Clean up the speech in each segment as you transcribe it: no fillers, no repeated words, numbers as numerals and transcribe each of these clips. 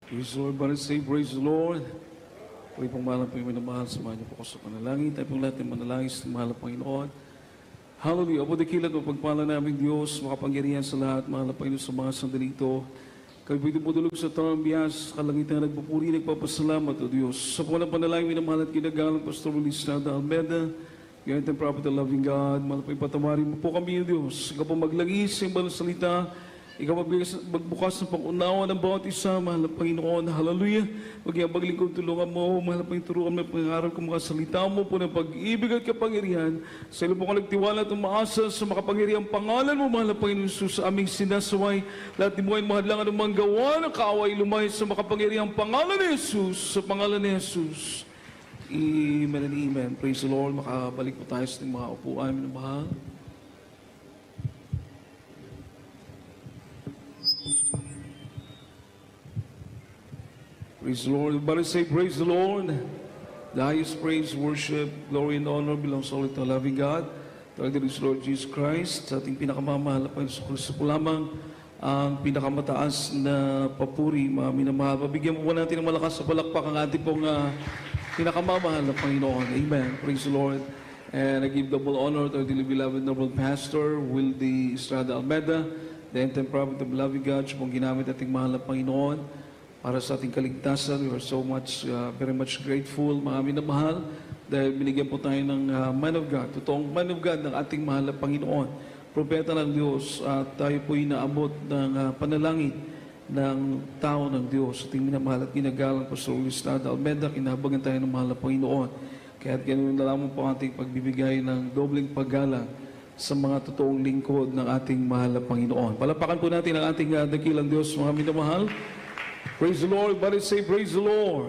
Praise the Lord, Baris say, praise the Lord. Pwede pong mahal po yung minamahal, samahan niyo po ako sa panalangin. Tayo pong lahat ng manalangin sa mahal na Panginoon. Hallelujah. Apo dakilat o pagpala namin Diyos, makapangyarihan sa lahat, mahal na Panginoon sa mga sandali ito. Kami po itong sa tarang biyas, kalangitan nagpupuri, nagpapasalamat o Diyos. Sa po ng panalangin, minamahal at ginagalang Pastor Listrada Almeda, Ganyan ang prophet of loving God, mahal po ipatawarin mo po kami o Diyos. Ikaw po maglagis sa ibang salita, ikaw magbukas ng pangunawa ng bawat isa, mahal na Panginoon. Hallelujah. Magyabagling kong tulungan mo, mahal na Panginoon, turuan mo ang pangaral kong mga salita mo po ng pag-ibig at kapangyarihan. Sa ilo po ka nagtiwala at umaasa sa makapangyarihang pangalan mo, mahal na Panginoon Jesus, sa aming sinasaway. Lahat ni mo ay mahadlangan ng mga gawa ng kaaway lumay sa makapangyarihang pangalan ni Jesus, sa pangalan ni Jesus. Amen and amen. Praise the Lord. Makabalik po tayo sa mga upuan ng mahal. Praise the Lord. Everybody say, praise the Lord. The highest praise, worship, glory, and honor belongs only to our loving God, to our dear Lord Jesus Christ. Sa ating pinakamamahal na Panginoon Kristo po lamang ang pinakamataas na papuri, mga minamahal. Pabigyan po natin ng malakas sa palakpak ang ating pong pinakamamahal na Panginoon. Amen. Praise the Lord. And I give double honor to our dearly beloved noble pastor, Wildy Estrada Almeda, the end-time prophet of loving God, siya pong ginamit ating mahal na Panginoon para sa ating kaligtasan. We are so much, very much grateful, mga minamahal, dahil binigyan po tayo ng man of God, totoong man of God ng ating mahal na Panginoon, propeta ng Diyos, at tayo po inaabot ng panalangin ng tao ng Diyos. Ating minamahal at ginagalang Pastor Listrada Almeda, kinahabagan tayo ng mahal na Panginoon. Kaya ganoon na lamang po ating pagbibigay ng dobling paggalang sa mga totoong lingkod ng ating mahal na Panginoon. Palapakan po natin ang ating dakilang Diyos, mga minamahal. Praise the Lord. Everybody say, praise the Lord.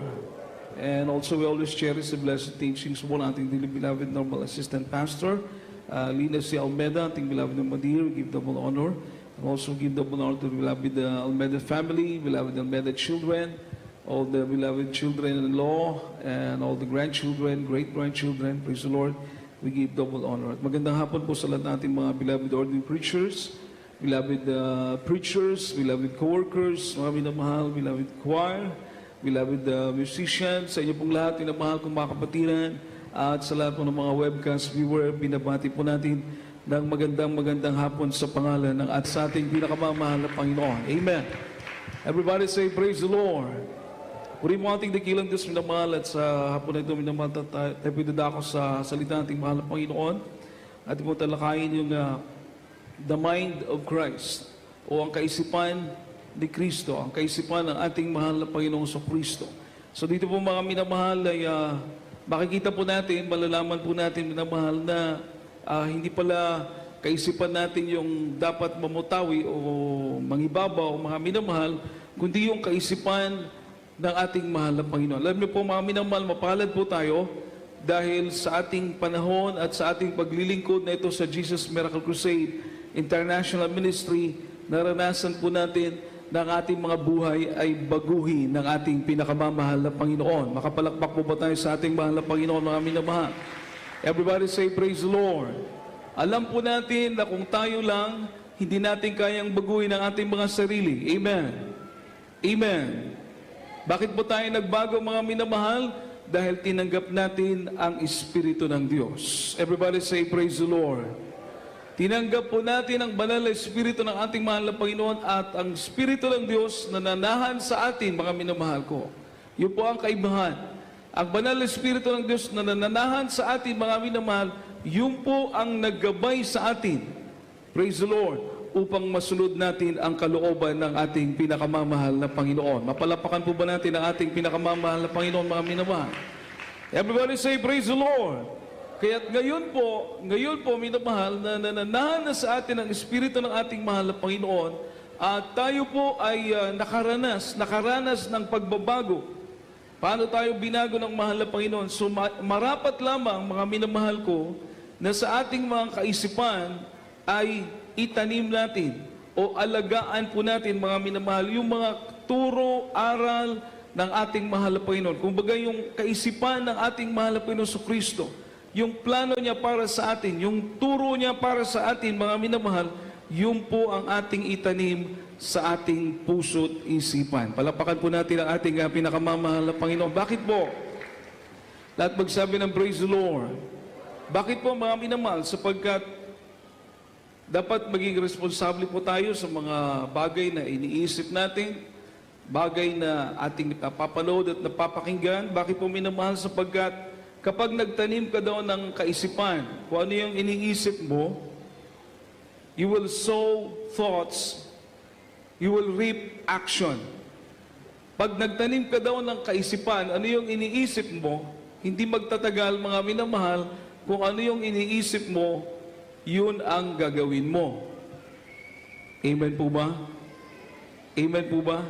And also, we always cherish the blessed teachings of ating dearly beloved normal assistant pastor, Lina C. Almeda, ating beloved na Madir. We give double honor. And also give double honor to the beloved Almeda family, beloved Almeda children, all the beloved children-in-law, and all the grandchildren, great-grandchildren. Praise the Lord. We give double honor. At magandang hapon po sa lahat natin mga beloved ordinary preachers, beloved preachers, beloved co-workers, mga minamahal, beloved choir, beloved musicians, sa inyo pong lahat, minamahal kong mga kapatiran, at sa lahat po ng mga webcast viewer, binabati po natin ng magandang hapon sa pangalan ng at sa ating pinakamamahal na Panginoon. Amen. Everybody say, praise the Lord. Puri mo ating dakilang Diyos, minamahal, at sa hapon na ito, minamahal, tayo pinadako sa salita nating mahal na Panginoon, at po talakayin yung the mind of Christ, o ang kaisipan ni Kristo, ang kaisipan ng ating mahal na Panginoong Kristo. So dito po mga minamahal ay makikita po natin, malalaman po natin minamahal na hindi pala kaisipan natin yung dapat mamutawi o mangibabaw o mga minamahal, kundi yung kaisipan ng ating mahal na Panginoon. Alam niyo po mga minamahal, mapalad po tayo dahil sa ating panahon at sa ating paglilingkod na ito sa Jesus Miracle Crusade International Ministry, naranasan po natin na ang ating mga buhay ay baguhin ng ating pinakamamahal na Panginoon. Makapalakpak po ba tayo sa ating mahal na Panginoon, mga minamahal? Everybody say, praise the Lord. Alam po natin na kung tayo lang, hindi natin kayang baguhin ang ating mga sarili. Amen. Amen. Bakit po tayo nagbago, mga minamahal? Dahil tinanggap natin ang Espiritu ng Diyos. Everybody say, praise the Lord. Tinanggap po natin ang banal na Espiritu ng ating mahal na Panginoon at ang Espiritu ng Diyos na nanahan sa atin, mga minamahal ko. Yun po ang kaibahan. Ang banal na Espiritu ng Diyos na nananahan sa atin, mga minamahal, yun po ang naggabay sa atin. Praise the Lord. Upang masunod natin ang kalooban ng ating pinakamamahal na Panginoon. Mapalapakan po ba natin ang ating pinakamamahal na Panginoon, mga minamahal? Everybody say, praise the Lord. Kaya't ngayon po, minamahal, na nananahan na sa atin ang Espiritu ng ating mahal na Panginoon, at tayo po ay nakaranas ng pagbabago. Paano tayo binago ng mahal na Panginoon? So marapat lamang, mga minamahal ko, na sa ating mga kaisipan ay itanim natin o alagaan po natin, mga minamahal, yung mga turo, aral ng ating mahal na Panginoon. Kung bagay yung kaisipan ng ating mahal na Panginoon sa Kristo, yung plano niya para sa atin, yung turo niya para sa atin, mga minamahal, yun po ang ating itanim sa ating puso't isipan. Palapakan po natin ang ating pinakamamahal na Panginoon. Bakit po? Lahat magsabi ng praise the Lord. Bakit po mga minamahal? Sapagkat dapat maging responsable po tayo sa mga bagay na iniisip natin, bagay na ating napapanood at napapakinggan. Bakit po minamahal? Sapagkat kapag nagtanim ka daw ng kaisipan, kung ano yung iniisip mo, you will sow thoughts, you will reap action. Pag nagtanim ka daw ng kaisipan, ano yung iniisip mo, hindi magtatagal mga minamahal, kung ano yung iniisip mo, yun ang gagawin mo. Amen po ba? Amen po ba?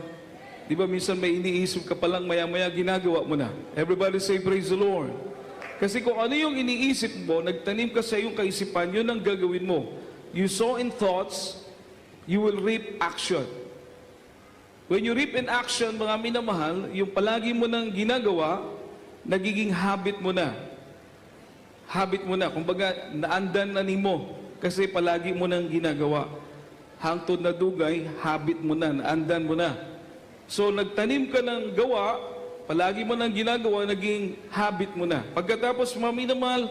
Di ba minsan may iniisip ka palang maya-maya ginagawa mo na. Everybody say praise the Lord. Kasi kung ano yung iniisip mo, nagtanim ka sa iyong kaisipan, yun ang gagawin mo. You sow in thoughts, you will reap action. When you reap in action, mga minamahal, yung palagi mo nang ginagawa, nagiging habit mo na. Habit mo na. Kumbaga, naandan na ni mo. Kasi palagi mo nang ginagawa. Hangtod na dugay, habit mo na, naandan mo na. So, nagtanim ka ng gawa, palagi mo nang ginagawa, naging habit mo na. Pagkatapos, mga minamahal,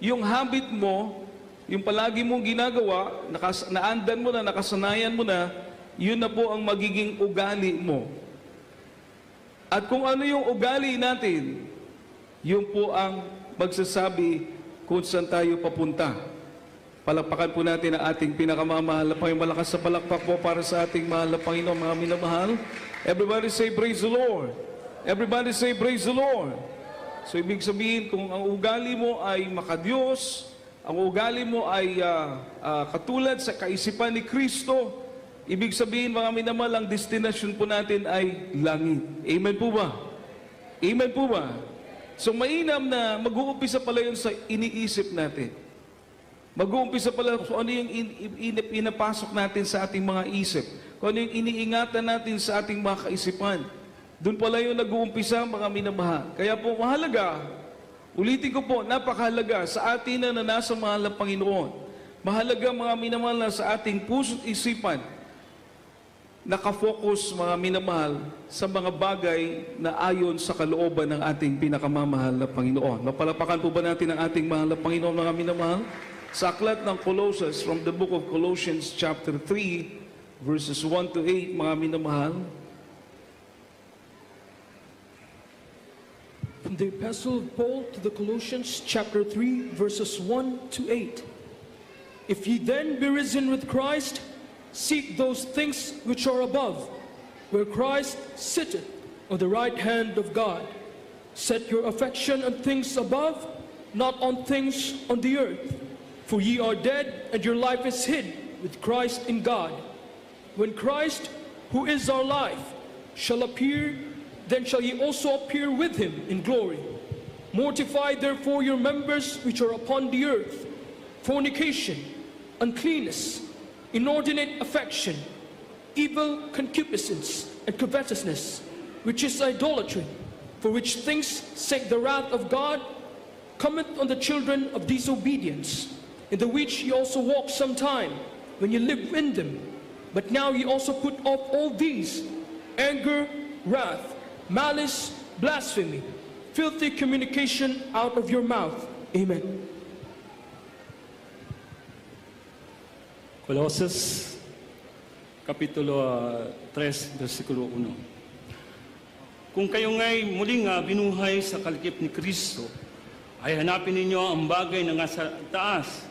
yung habit mo, yung palagi mong ginagawa, naandan mo na, nakasanayan mo na, yun na po ang magiging ugali mo. At kung ano yung ugali natin, yun po ang magsasabi kung saan tayo papunta. Palakpakan po natin ang ating pinakamamahal na Panginoon. Malakas sa palakpak po para sa ating mahal na Panginoon, mga minamahal. Everybody say praise the Lord. Everybody say praise the Lord. So ibig sabihin, kung ang ugali mo ay makadiyos, ang ugali mo ay katulad sa kaisipan ni Kristo, ibig sabihin mga minamahal, ang destination po natin ay langit. Amen po ba? Amen po ba? So mainam na mag-uumpisa pala yun sa iniisip natin. Mag-uumpisa pala kung ano yung inapasok natin sa ating mga isip. Kung ano yung iniingatan natin sa ating mga kaisipan. Doon pala yung nag-uumpisa, mga minamahal. Kaya po mahalaga, ulitin ko po, napakahalaga sa atin na nasa mahal ng Panginoon. Mahalaga mga minamahal na sa ating puso't isipan, nakafocus mga minamahal sa mga bagay na ayon sa kalooban ng ating pinakamamahal na Panginoon. Mapalapakan po ba natin ang ating mahal na Panginoon, mga minamahal? Sa aklat ng Colossians, from the book of Colossians chapter 3, verses 1 to 8, mga minamahal. From the Epistle of Paul to the Colossians chapter 3, verses 1 to 8. If ye then be risen with Christ, seek those things which are above, where Christ sitteth on the right hand of God. Set your affection on things above, not on things on the earth. For ye are dead, and your life is hid with Christ in God. When Christ, who is our life, shall appear, then shall ye also appear with him in glory. Mortify therefore your members which are upon the earth, fornication, uncleanness, inordinate affection, evil concupiscence, and covetousness, which is idolatry, for which things sake the wrath of God cometh on the children of disobedience, in the which ye also walked sometime, when ye lived in them. But now ye also put off all these, anger, wrath, malice, blasphemy, filthy communication out of your mouth. Amen. Colossus, Kapitulo 3, versikulo 1. Kung kayo nga'y muling binuhay sa kalikip ni Kristo, ay hanapin ninyo ang bagay na nasa taas,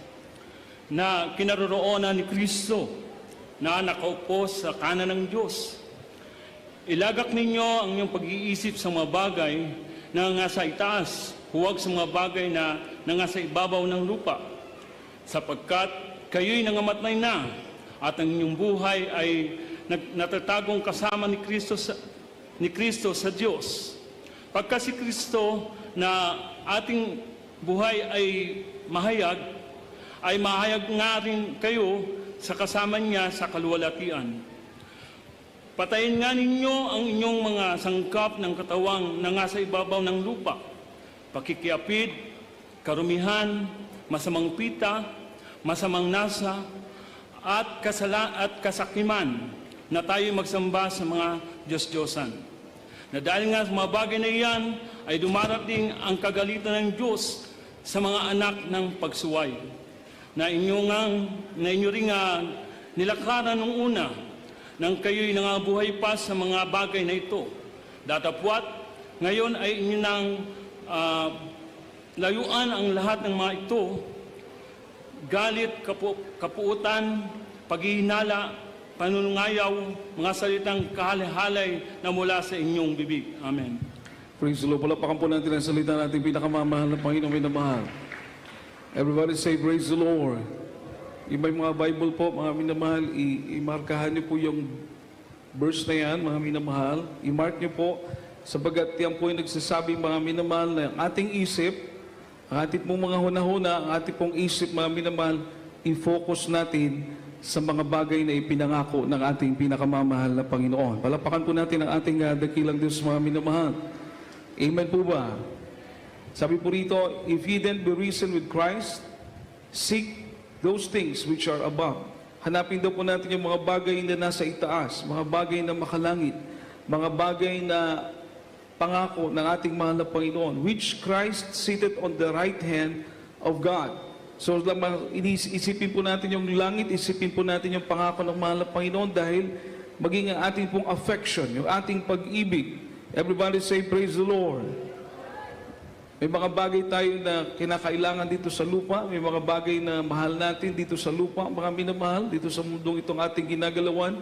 na kinaroroonan ni Kristo, na nakaupo sa kanan ng Diyos. Ilagak ninyo ang inyong pag-iisip sa mga bagay na nasa itaas, huwag sa mga bagay na nasa ibabaw ng lupa, sapagkat kayo'y nangamatay na, at ang inyong buhay ay natatagong kasama ni Kristo sa Diyos. Pagka si Kristo na ating buhay ay mahayag nga rin kayo sa kasama niya sa kaluwalhatian. Patayin nga ninyo ang inyong mga sangkap ng katawang na nasa ibabaw ng lupa, pakikiapid, karumihan, masamang pita, masamang nasa, at kasakiman, na tayo magsamba sa mga Diyos-Diyosan. Na dahil nga sa mga bagay na iyan ay dumarating ang kagalitan ng Diyos sa mga anak ng pagsuway. Na inyo rin nga nilakaran nung una nang kayo'y nangabuhay pa sa mga bagay na ito. Datapwat, ngayon ay inyo nang layuan ang lahat ng mga ito, galit, kapuutan, paghihinala, panunungayaw, mga salitang kahalay-halay na mula sa inyong bibig. Amen. Praise the Lord. Palapakan po natin ang salita natin pinakamamahal na Panginoong minamahal. Everybody say, praise the Lord. Yung may mga Bible po, mga minamahal, imarkahan niyo po yung verse na yan, mga minamahal. I-mark niyo po, sabagat yan po yung nagsasabi, mga minamahal, na ang ating isip, ang ating pong mga hunahuna, ang ating pong isip, mga minamahal, i-focus natin sa mga bagay na ipinangako ng ating pinakamamahal na Panginoon. Palapakan po natin ang ating dakilang Diyos, mga minamahal. Amen po ba? Sabi po rito, if ye then be risen with Christ, seek those things which are above. Hanapin daw po natin yung mga bagay na nasa itaas, mga bagay na makalangit, mga bagay na pangako ng ating mahal na Panginoon, which Christ seated on the right hand of God. So, isipin po natin yung langit, isipin po natin yung pangako ng mahal na Panginoon dahil maging ang ating pong affection, yung ating pag-ibig. Everybody say, praise the Lord. May mga bagay tayo na kinakailangan dito sa lupa, may mga bagay na mahal natin dito sa lupa, mga minamahal, dito sa mundong itong ating ginagalawan.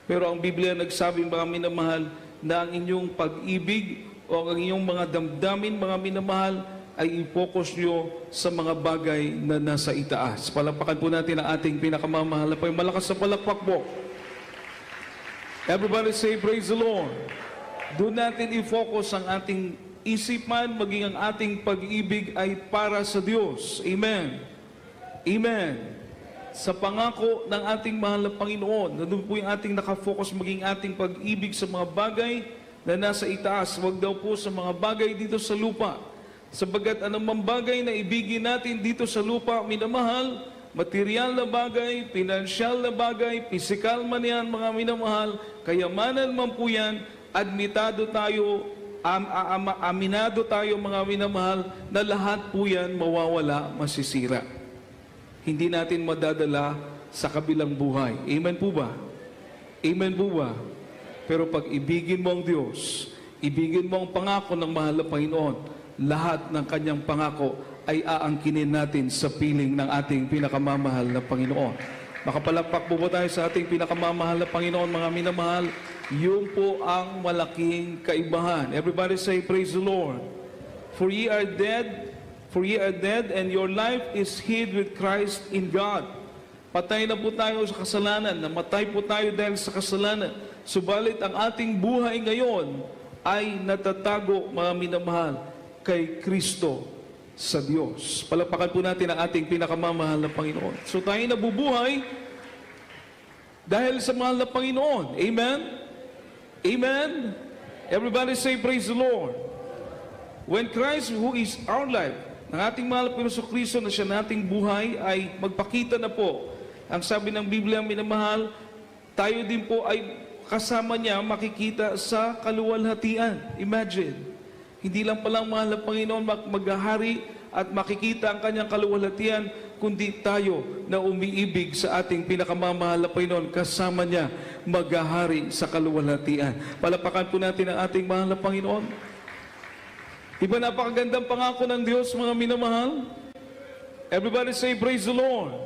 Pero ang Biblia nagsabi, mga minamahal, na ang inyong pag-ibig o ang inyong mga damdamin, mga minamahal, ay i-focus nyo sa mga bagay na nasa itaas. Palapakan po natin ang ating pinakamamahal na Panginoon. Malakas sa palakpak po. Everybody say, praise the Lord. Doon natin i-focus ang ating isipan, maging ang ating pag-ibig ay para sa Diyos. Amen. Amen. Sa pangako ng ating mahal na Panginoon, na doon po yung ating nakafocus, maging ating pag-ibig sa mga bagay na nasa itaas. Huwag daw po sa mga bagay dito sa lupa. Sabagat anumang bagay na ibigin natin dito sa lupa, minamahal, material na bagay, pinansyal na bagay, pisikal man yan, mga minamahal, kayamanan man po yan, admitado tayo, aminado tayo mga minamahal na lahat po yan mawawala, masisira. Hindi natin madadala sa kabilang buhay. Amen po ba? Amen po ba? Pero pag ibigin mo ang Diyos, ibigin mo ang pangako ng mahal na Panginoon, lahat ng kanyang pangako ay aangkinin natin sa piling ng ating pinakamamahal na Panginoon. Makapalakpak po ba tayo sa ating pinakamamahal na Panginoon, mga minamahal? Yun po ang malaking kaibahan. Everybody say, praise the Lord. For ye are dead, and your life is hid with Christ in God. Patay na po tayo sa kasalanan, namatay po tayo dahil sa kasalanan. Subalit ang ating buhay ngayon ay natatago, mga minamahal, kay Kristo sa Diyos. Palapakan po natin ang ating pinakamamahal na Panginoon. So tayo nabubuhay dahil sa mahal na Panginoon. Amen? Amen? Everybody say, praise the Lord. When Christ, who is our life, ng ating mahal na Panginoon Kristo na siya nating buhay, ay magpakita na po. Ang sabi ng Biblia, minamahal, tayo din po ay kasama niya makikita sa kaluwalhatian. Imagine, hindi lang palang mahal na Panginoon maghahari at makikita ang kanyang kaluwalhatian, kundi tayo na umiibig sa ating pinakamamahal na Panginoon, kasama niya maghahari sa kaluwalhatian. Palapakan po natin ang ating mahal na Panginoon. Diba napakagandang pangako ng Diyos, mga minamahal? Everybody say, praise the Lord.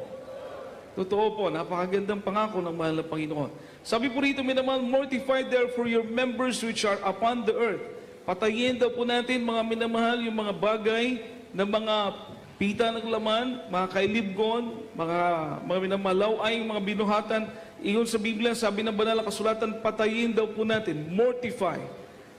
Totoo po, napakagandang pangako ng mahal na Panginoon. Sabi po rito, minamahal, mortify therefore your members which are upon the earth. Patayin daw po natin, mga minamahal, yung mga bagay na mga pita ng laman, mga kailibgon, mga minamahal, ay mga binuhatan. Iyon sa Biblia, sabi ng banal na kasulatan, patayin daw po natin, mortify.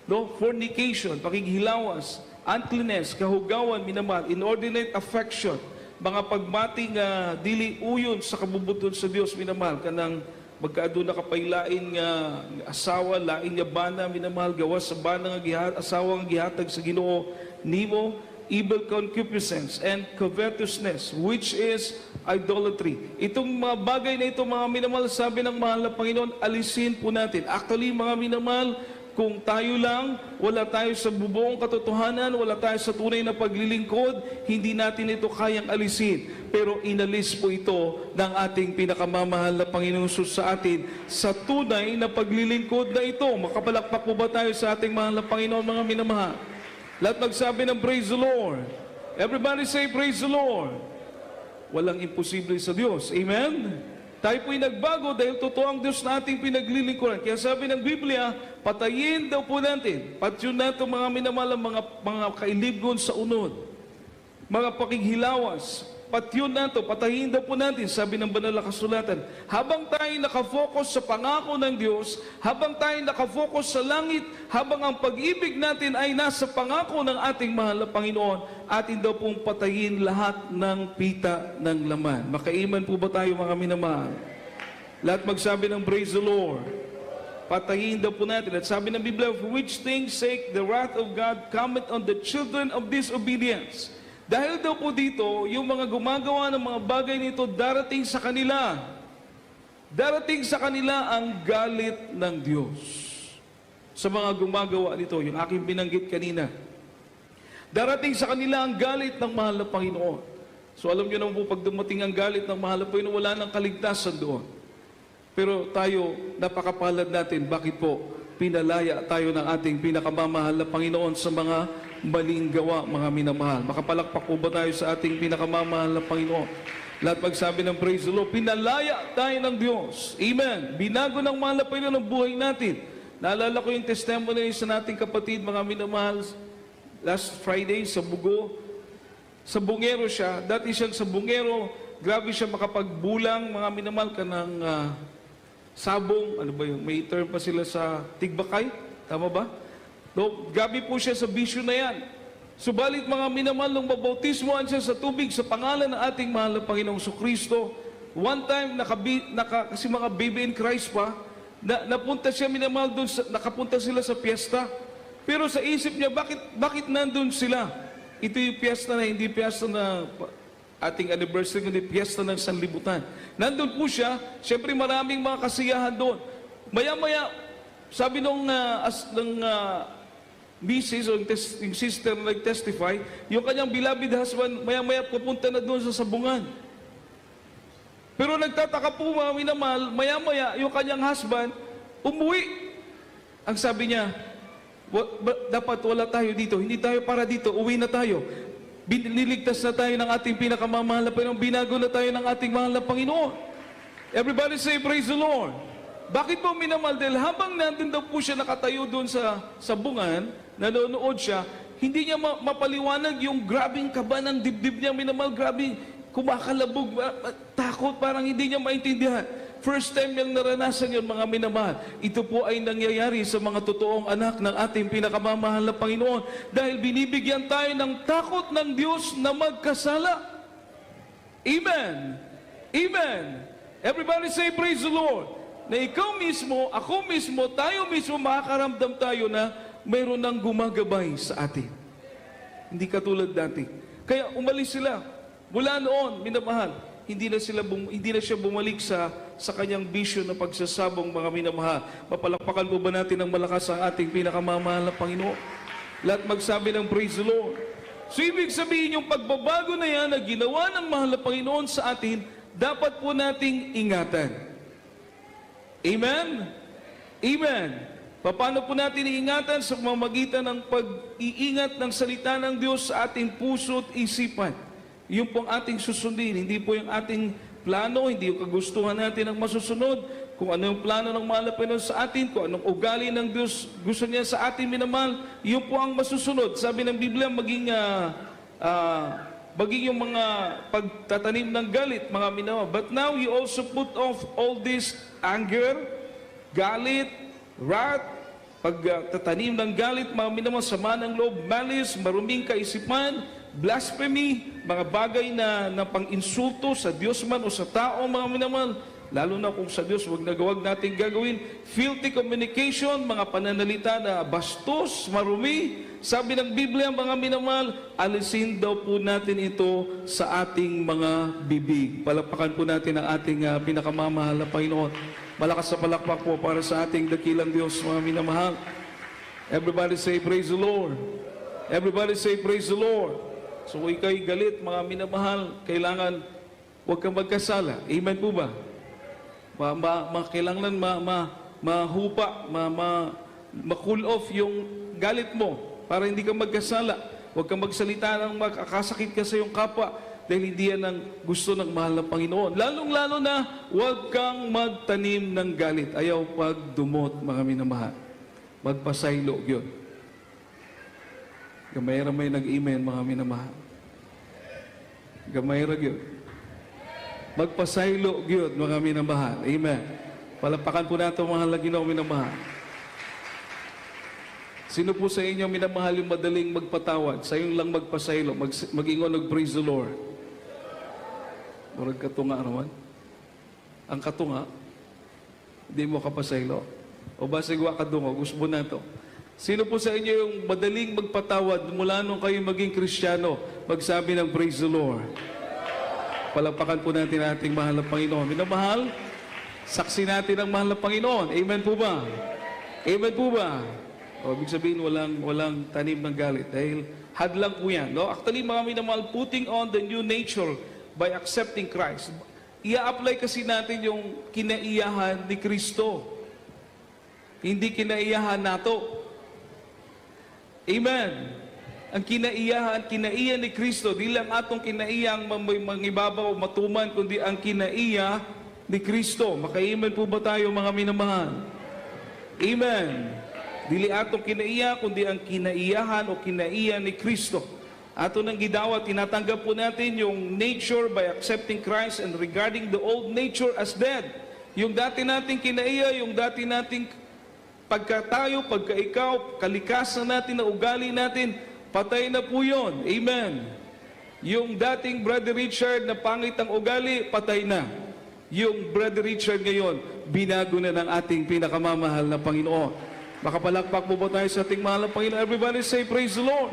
No? Fornication, pakighilawas, uncleanness, kahugawan, minamahal, inordinate affection, mga pagbating dili uyon sa kabubuton sa Diyos, minamahal, kanang magkaado na kapaylain nga asawa, lain nga bana, minamahal, gawas sa bana nga asawa nga gihatag sa Ginoo nimo, evil concupiscence, and covetousness, which is idolatry. Itong mga bagay na ito, mga minamahal, sabi ng mahal na Panginoon, alisin po natin. Actually, mga minamahal, kung tayo lang, wala tayo sa bubuong katotohanan, wala tayo sa tunay na paglilingkod, hindi natin ito kayang alisin. Pero inalis po ito ng ating pinakamamahal na Panginoon Jesus sa atin sa tunay na paglilingkod na ito. Makapalakpak po ba tayo sa ating mahal na Panginoon, mga minamahal? Lahat magsabi ng praise the Lord. Everybody say praise the Lord. Walang imposible sa Diyos. Amen? Tayo po'y nagbago dahil totoo ang Diyos na ating pinaglilingkuran. Kaya sabi ng Biblia, patayin daw po natin. Patyon natin mga minamahal, mga kailigon sa unod. Mga pakighilawas. Patyon natin, patayin daw po natin, sabi ng banal na kasulatan. Habang tayo nakafocus sa pangako ng Diyos, habang tayo nakafocus sa langit, habang ang pag-ibig natin ay nasa pangako ng ating mahal na Panginoon, atin daw pong patayin lahat ng pita ng laman. Makaiman po ba tayo, mga minamahal? Lahat magsabi ng praise the Lord. Patayin daw po natin. At sabi ng Biblia, for which things sake the wrath of God cometh on the children of disobedience. Dahil daw po dito, yung mga gumagawa ng mga bagay nito, darating sa kanila. Darating sa kanila ang galit ng Diyos. Sa mga gumagawa nito, yung aking binanggit kanina. Darating sa kanila ang galit ng mahal na Panginoon. So alam niyo naman po, pag dumating ang galit ng mahal na Panginoon, wala nang kaligtasan doon. Pero tayo, napakapalad natin. Bakit po? Pinalaya tayo ng ating pinakamamahal na Panginoon sa mga maling gawa, mga minamahal. Makapalakpak po ba tayo sa ating pinakamamahal na Panginoon? Lahat magsabi ng praise the Lord. Pinalaya tayo ng Diyos. Amen. Binago ng mahal na Panginoon ang buhay natin. Naalala ko yung testimony sa nating kapatid, mga minamahal, last Friday sa Bugo. Sa bungero siya. Dati siyang sa bungero. Grabe siya makapagbulang, mga minamahal, ka ng sabong. Ano ba yun? May term pa sila sa tigbakay. Tama ba? No, gabi po siya sa bisyo na yan. Subalit mga minamahal, nung mabautismoan siya sa tubig sa pangalan ng ating mahal na Panginoong Kristo, one time, kasi mga baby in Christ pa, napunta siya minamahal doon, nakapunta sila sa piyesta. Pero sa isip niya, bakit nandun sila? Ito yung piyesta na hindi piyesta na ating anniversary, kundi piyesta ng sanlibutan. Nandun po siya, siyempre maraming mga kasiyahan doon. Maya-maya, sabi nung Mrs. o yung sister na nag-testify, yung kanyang beloved husband, maya-maya pupunta na doon sa sabungan. Pero nagtataka po mga minamahal, maya-maya yung kanyang husband, umuwi. Ang sabi niya, dapat wala tayo dito, hindi tayo para dito, uwi na tayo. Niligtas na tayo ng ating pinakamamahal na Panginoon, binago na tayo ng ating mahal na Panginoon. Everybody say, praise the Lord. Bakit po minamahal? Dahil habang nandun daw po siya nakatayo doon sa sabungan, nanonood siya, hindi niya mapaliwanag yung grabing kaba ng dibdib niya, minamahal, grabing kumakalabog, takot, parang hindi niya maintindihan. First time niyang naranasan yun, mga minamahal. Ito po ay nangyayari sa mga totoong anak ng ating pinakamamahal na Panginoon dahil binibigyan tayo ng takot ng Diyos na magkasala. Amen. Amen. Everybody say, praise the Lord. Na ikaw mismo, ako mismo, tayo mismo, makakaramdam tayo na mayroon nang gumagabay sa atin. Hindi katulad dati. Kaya umalis sila. Mula noon, minamahal, hindi na siya bumalik sa kanyang bisyo na pagsasabong, mga minamahal. Mapalakpakan po ba natin ng malakas ang ating pinakamamahal na Panginoon? Lahat magsabi ng praise the Lord. So ibig sabihin yung pagbabago na yan na ginawa ng mahal na Panginoon sa atin, dapat po nating ingatan. Amen? Amen. Paano po natin iingatan sa pamamagitan ng pag-iingat ng salita ng Diyos sa ating puso at isipan? Yun po ang ating susundin. Hindi po yung ating plano, hindi yung kagustuhan natin ang masusunod. Kung ano yung plano ng mahal na Panginoon sa atin, kung anong ugali ng Diyos gusto niya sa ating minamahal, yun po ang masusunod. Sabi ng Biblia, maging yung mga pagtatanim ng galit, mga minamahal. But now you also put off all this anger, galit, wrath, pagtatanim ng galit, mga minamahal, sama ng loob, malice, maruming kaisipan, blasphemy, mga bagay na pang-insulto sa Diyos man o sa tao, mga minamahal. Lalo na kung sa Diyos, huwag natin gagawin. Filthy communication, mga pananalita na bastos, marumi. Sabi ng Biblia, mga minamahal, alisin daw po natin ito sa ating mga bibig. Palakpakan po natin ang ating pinakamamahal na Panginoon. Malakas sa palakpak po para sa ating dakilang Diyos, mga minamahal. Everybody say, praise the Lord. Everybody say, praise the Lord. So kung ikaw'y galit, mga minamahal, kailangan huwag kang magkasala. Amen po ba? Kailangan mahupa, ma-cool off yung galit mo para hindi ka magkasala. Huwag kang magsalita ng makakasakit ka sa iyong kapwa dahil hindi yan ang gusto ng mahal na Panginoon. Lalong-lalo na huwag kang magtanim ng galit. Ayaw pagdumot, mga minamahal. Magpasaylo yun. Gamayra may nag-email, mga minamahal. Gamayra yun. Magpasaylo yun, mga minamahal. Amen. Palapakan po natin, mga Ginoo, minamahal. Sino po sa inyo, minamahal, yung madaling magpatawad? Sa yung lang magpasaylo, mag-ingon, nag-praise the Lord. Murag katunga naman. Ang katunga, hindi mo kapasaylo. O basigwa ka dungo, gusto mo na ito. Sino po sa inyo yung madaling magpatawad mula nung kayo maging Kristiyano, magsabi ng praise the Lord? Palapakan po natin ang ating mahal na Panginoon. Minamahal, saksi natin ang mahal na Panginoon. Amen po ba? Amen po ba? O, ibig sabihin, walang tanim ng galit. Dahil hadlang po yan. No? Actually, mga minamahal, putting on the new nature by accepting Christ. Ia-apply kasi natin yung kinaiyahan ni Kristo. Hindi kinaiyahan nato. Amen. Ang kinaiya ni Kristo, di lang atong kinaiyang mangibabaw, matuman, kundi ang kinaiya ni Kristo. Maka-amen po ba tayo, mga minamahal? Amen. Dili atong kinaiya, kundi ang kinaiyahan o kinaiya ni Kristo. Ato nang gidawa, tinatanggap po natin yung nature by accepting Christ and regarding the old nature as dead. Yung dati nating kinaiya, yung dati nating pagkatayo, pagkaikaw, kalikasan natin na ugali natin, patay na po yun. Amen. Yung dating Brother Richard na pangit ang ugali, patay na. Yung Brother Richard ngayon, binago na ng ating pinakamamahal na Panginoon. Makapalakpak po ba tayo sa ating mahal na Panginoon? Everybody say, praise the Lord.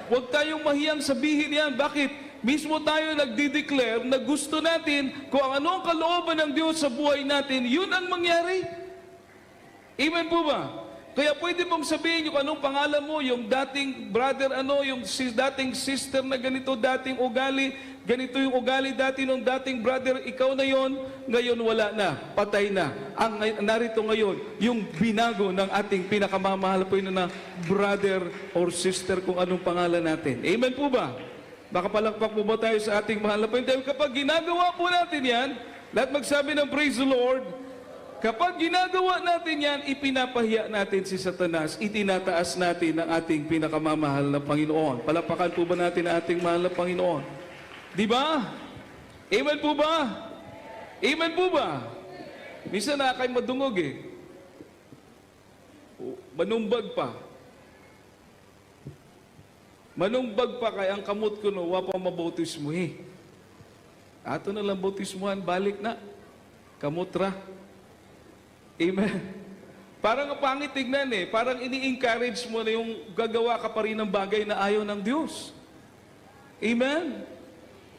Huwag tayong mahiyang sabihin yan. Bakit? Mismo tayo nagdi-declare na gusto natin kung ano ang kalooban ng Diyos sa buhay natin, yun ang mangyari. Amen po ba? Kaya pwede mong sabihin yung anong pangalan mo, yung dating brother, yung dating sister na ganito, dating ugali, ganito yung ugali dati nung dating brother, ikaw na yon, ngayon wala na, patay na. Ang narito ngayon, yung binago ng ating pinakamamahal po yun na brother or sister kung anong pangalan natin. Amen po ba? Makapalakpak po ba tayo sa ating mahal na po? Dahil kapag ginagawa po natin yan, lahat magsabi ng praise the Lord. Kapag ginagawa natin yan, ipinapahiya natin si Satanas, itinataas natin ang ating pinakamamahal na Panginoon. Palapakan po ba natin ang ating mahal na Panginoon? Di ba? Amen po ba? Amen po ba? Minsan nakakay madungog eh. Manumbag pa. Manumbag pa kaya ang kamot ko no, wapa mabautismo eh. Ato na lang bautismuhan, balik na. Kamutra. Amen. Parang ang pangit tignan eh. Parang ini-encourage mo na yung gagawa ka pa rin ng bagay na ayaw ng Diyos. Amen?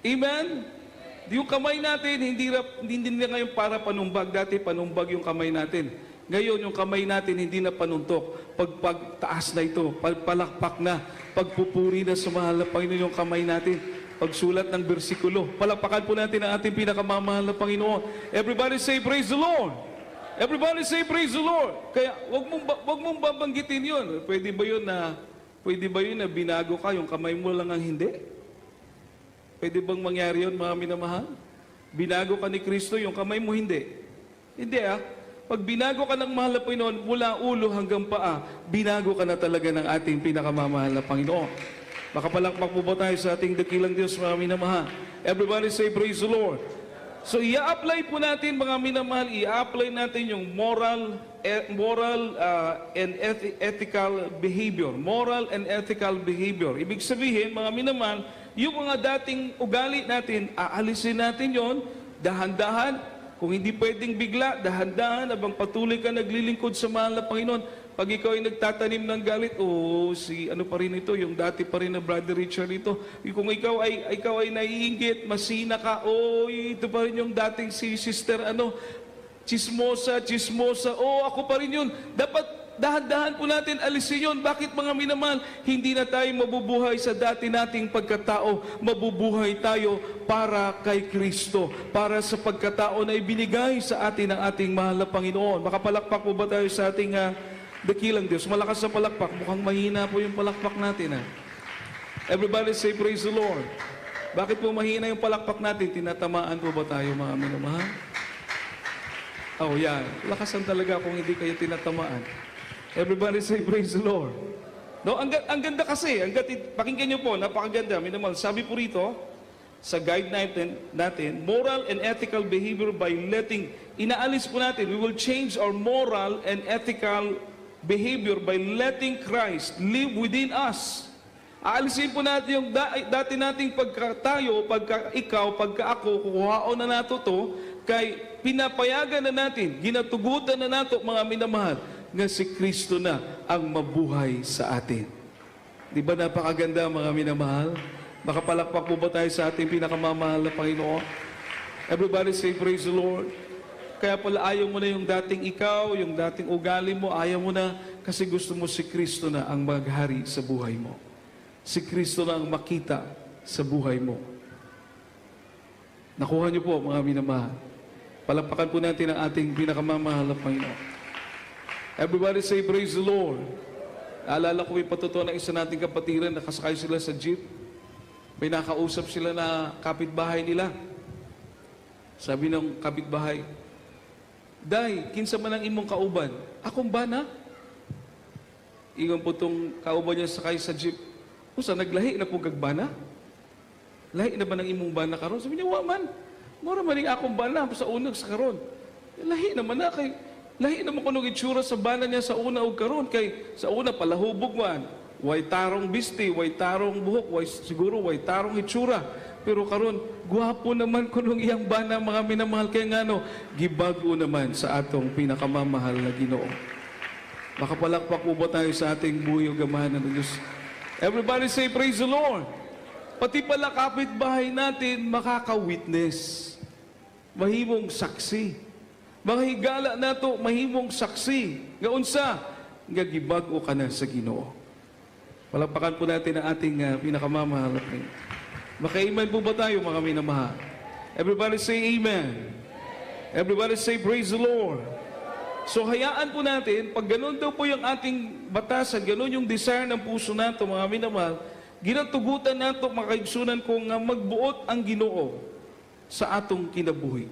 Amen? Yung kamay natin, hindi na ngayon para panumbag. Dati panumbag yung kamay natin. Ngayon, yung kamay natin hindi na panuntok. Pagtaas na ito, pagpalakpak na, pagpupuri na sa mahal na Panginoon yung kamay natin. Pagsulat ng bersikulo. Palakpakan po natin ang ating pinakamamahal na Panginoon. Everybody say, praise the Lord! Everybody say, praise the Lord! Kaya, wag mong babanggitin yun. Pwede ba yun na binago ka, yung kamay mo lang ang hindi? Pwede bang mangyari yun, mga minamahal? Binago ka ni Kristo, yung kamay mo hindi. Hindi Pag binago ka ng mahal na Panginoon, mula ulo hanggang paa, binago ka na talaga ng ating pinakamamahal na Panginoon. Makapalakpak po ba tayo sa ating dakilang Diyos, mga minamahal? Everybody say, praise the Lord! So, i-apply po natin, mga minamahal, i-apply natin yung moral and ethical behavior. Moral and ethical behavior. Ibig sabihin, mga minamahal, yung mga dating ugali natin, aalisin natin yon, dahan-dahan, Kung hindi pwedeng bigla, dahan-dahan, habang patuloy ka naglilingkod sa mahal na Panginoon, pag ikaw ay nagtatanim ng galit, si ano pa rin ito, yung dati pa rin na Brother Richard ito. Kung ikaw ay naiinggit, masina ka, ito pa rin yung dating si Sister chismosa, ako pa rin yun. Dapat dahan-dahan po natin alisin yun. Bakit mga minamahal? Hindi na tayo mabubuhay sa dati nating pagkatao. Mabubuhay tayo para kay Kristo. Para sa pagkatao na ibinigay sa atin ng ating mahal na Panginoon. Makapalakpak po ba tayo sa ating dakilang Diyos? Malakas sa palakpak. Mukhang mahina po yung palakpak natin. Everybody say praise the Lord. Bakit po mahina yung palakpak natin? Tinatamaan po ba tayo mga minamahal? Yan. Lakasan talaga kung hindi kayo tinatamaan. Everybody say praise the Lord. No, ang ganda kasi, pakinggan niyo po, napakaganda. Minamahal, sabi po rito sa guide natin, moral and ethical behavior by inaalis po natin, we will change our moral and ethical behavior by letting Christ live within us. Aalisin po natin yung dati nating pagka-tayo, pagka-ikaw, pagka-ako, kukuhaon na nato to, kay pinapayagan na natin, ginatugutan na nato mga minamahal, nga si Kristo na ang mabuhay sa atin. Di ba napakaganda mga minamahal? Makapalakpak po ba tayo sa ating pinakamamahal na Panginoon? Everybody say praise the Lord. Kaya pala ayaw mo na yung dating ikaw, yung dating ugali mo, ayaw mo na kasi gusto mo si Kristo na ang maghari sa buhay mo. Si Kristo na ang makita sa buhay mo. Nakuha niyo po mga minamahal. Palakpakan po natin ang ating pinakamamahal na Panginoon. Everybody say praise the Lord. Alala ko yung patutuo ng isa nating kapatiran, nakasakay sila sa jeep. May nakausap sila na kapitbahay nila. Sabi ng kapitbahay, Day, kinsa man ang imong kauban? Akong bana? Ingon po itong kauban niya sakay sa jeep. Usa, naglahi na po kagbana? Lahi na ba ng imong bana karon? Sabi niya, man. Mura man yung akong bana sa unag sa karon. Lahi naman na kay... Lahi naman kung itsura sa bana niya sa una o karon kay sa una palahubog man. Way tarong bisti, way tarong buhok, siguro way tarong itsura. Pero karon gwapo naman kung iyang bana mga minamahal kay ngano, gibago naman sa atong pinakamamahal na Ginoo. Makapalakpak po ba tayo sa ating buhay o gamahan ng Diyos? Everybody say praise the Lord. Pati pala kapitbahay natin makaka-witness. Mahimong saksi. Mga higala nato mahimong saksi. Nga unsa, nga gibago ka na sa Ginoo. Palakpakan po natin ang ating pinakamamahal na Panginoon. Maka-amen po ba tayo mga minamahal? Everybody say amen. Everybody say praise the Lord. So hayaan po natin, pag ganun daw po yung ating batasan, ganun yung desire ng puso nato mga minamahal, ginatugutan nato makaigsunan kung magbuot ang Ginoo sa atong kinabuhi.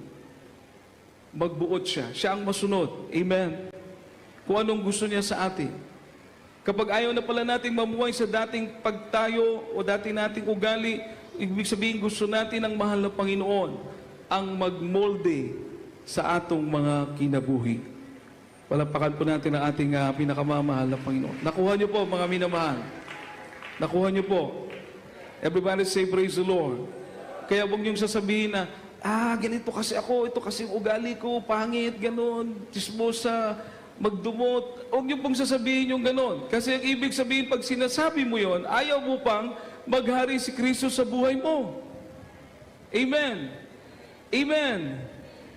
Magbuot siya. Siya ang masunod. Amen. Kung anong gusto niya sa atin. Kapag ayaw na pala natin mamuhay sa dating pagtayo o dati nating ugali, ibig sabihin gusto natin ang mahal na Panginoon ang magmolde sa atong mga kinabuhi. Palapakan po natin ang ating pinakamamahal na Panginoon. Nakuha niyo po mga minamahal. Nakuha niyo po. Everybody say praise the Lord. Kaya huwag niyong sasabihin na, ganito kasi ako, ito kasi ugali ko, pangit, ganon, chismosa, magdumot. Huwag niyo pong sasabihin yung ganon. Kasi ang ibig sabihin, pag sinasabi mo yon, ayaw mo pang maghari si Kristo sa buhay mo. Amen. Amen.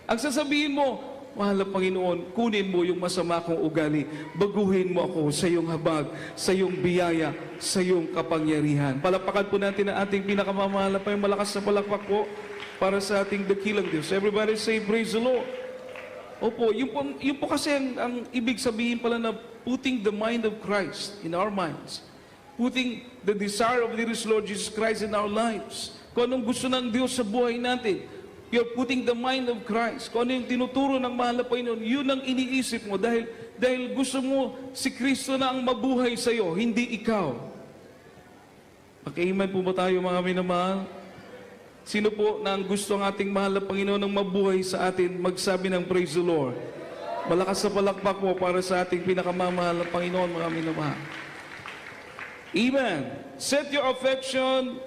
Ang sasabihin mo, mahal na Panginoon, kunin mo yung masama kong ugali, baguhin mo ako sa iyong habag, sa iyong biyaya, sa iyong kapangyarihan. Palapakan po natin ang ating pinakamamahal na malakas na palakpak po para sa ating dakilang Diyos. Everybody say, praise the Lord. Opo, yun po kasi ang ibig sabihin pala na putting the mind of Christ in our minds. Putting the desire of the Lord Jesus Christ in our lives. Kung anong gusto ng Diyos sa buhay natin, you're putting the mind of Christ. Kung ano yung tinuturo ng mahal na Panginoon, yun ang iniisip mo dahil gusto mo si Kristo na ang mabuhay sa iyo, hindi ikaw. Mag-amen po ba tayo mga minamahal? Sino po na ang gusto ng ating mahal na Panginoon ng mabuhay sa atin, magsabi ng praise the Lord. Malakas sa palakpak po para sa ating pinakamamahal na Panginoon, mga minamahal. Amen. Set your affection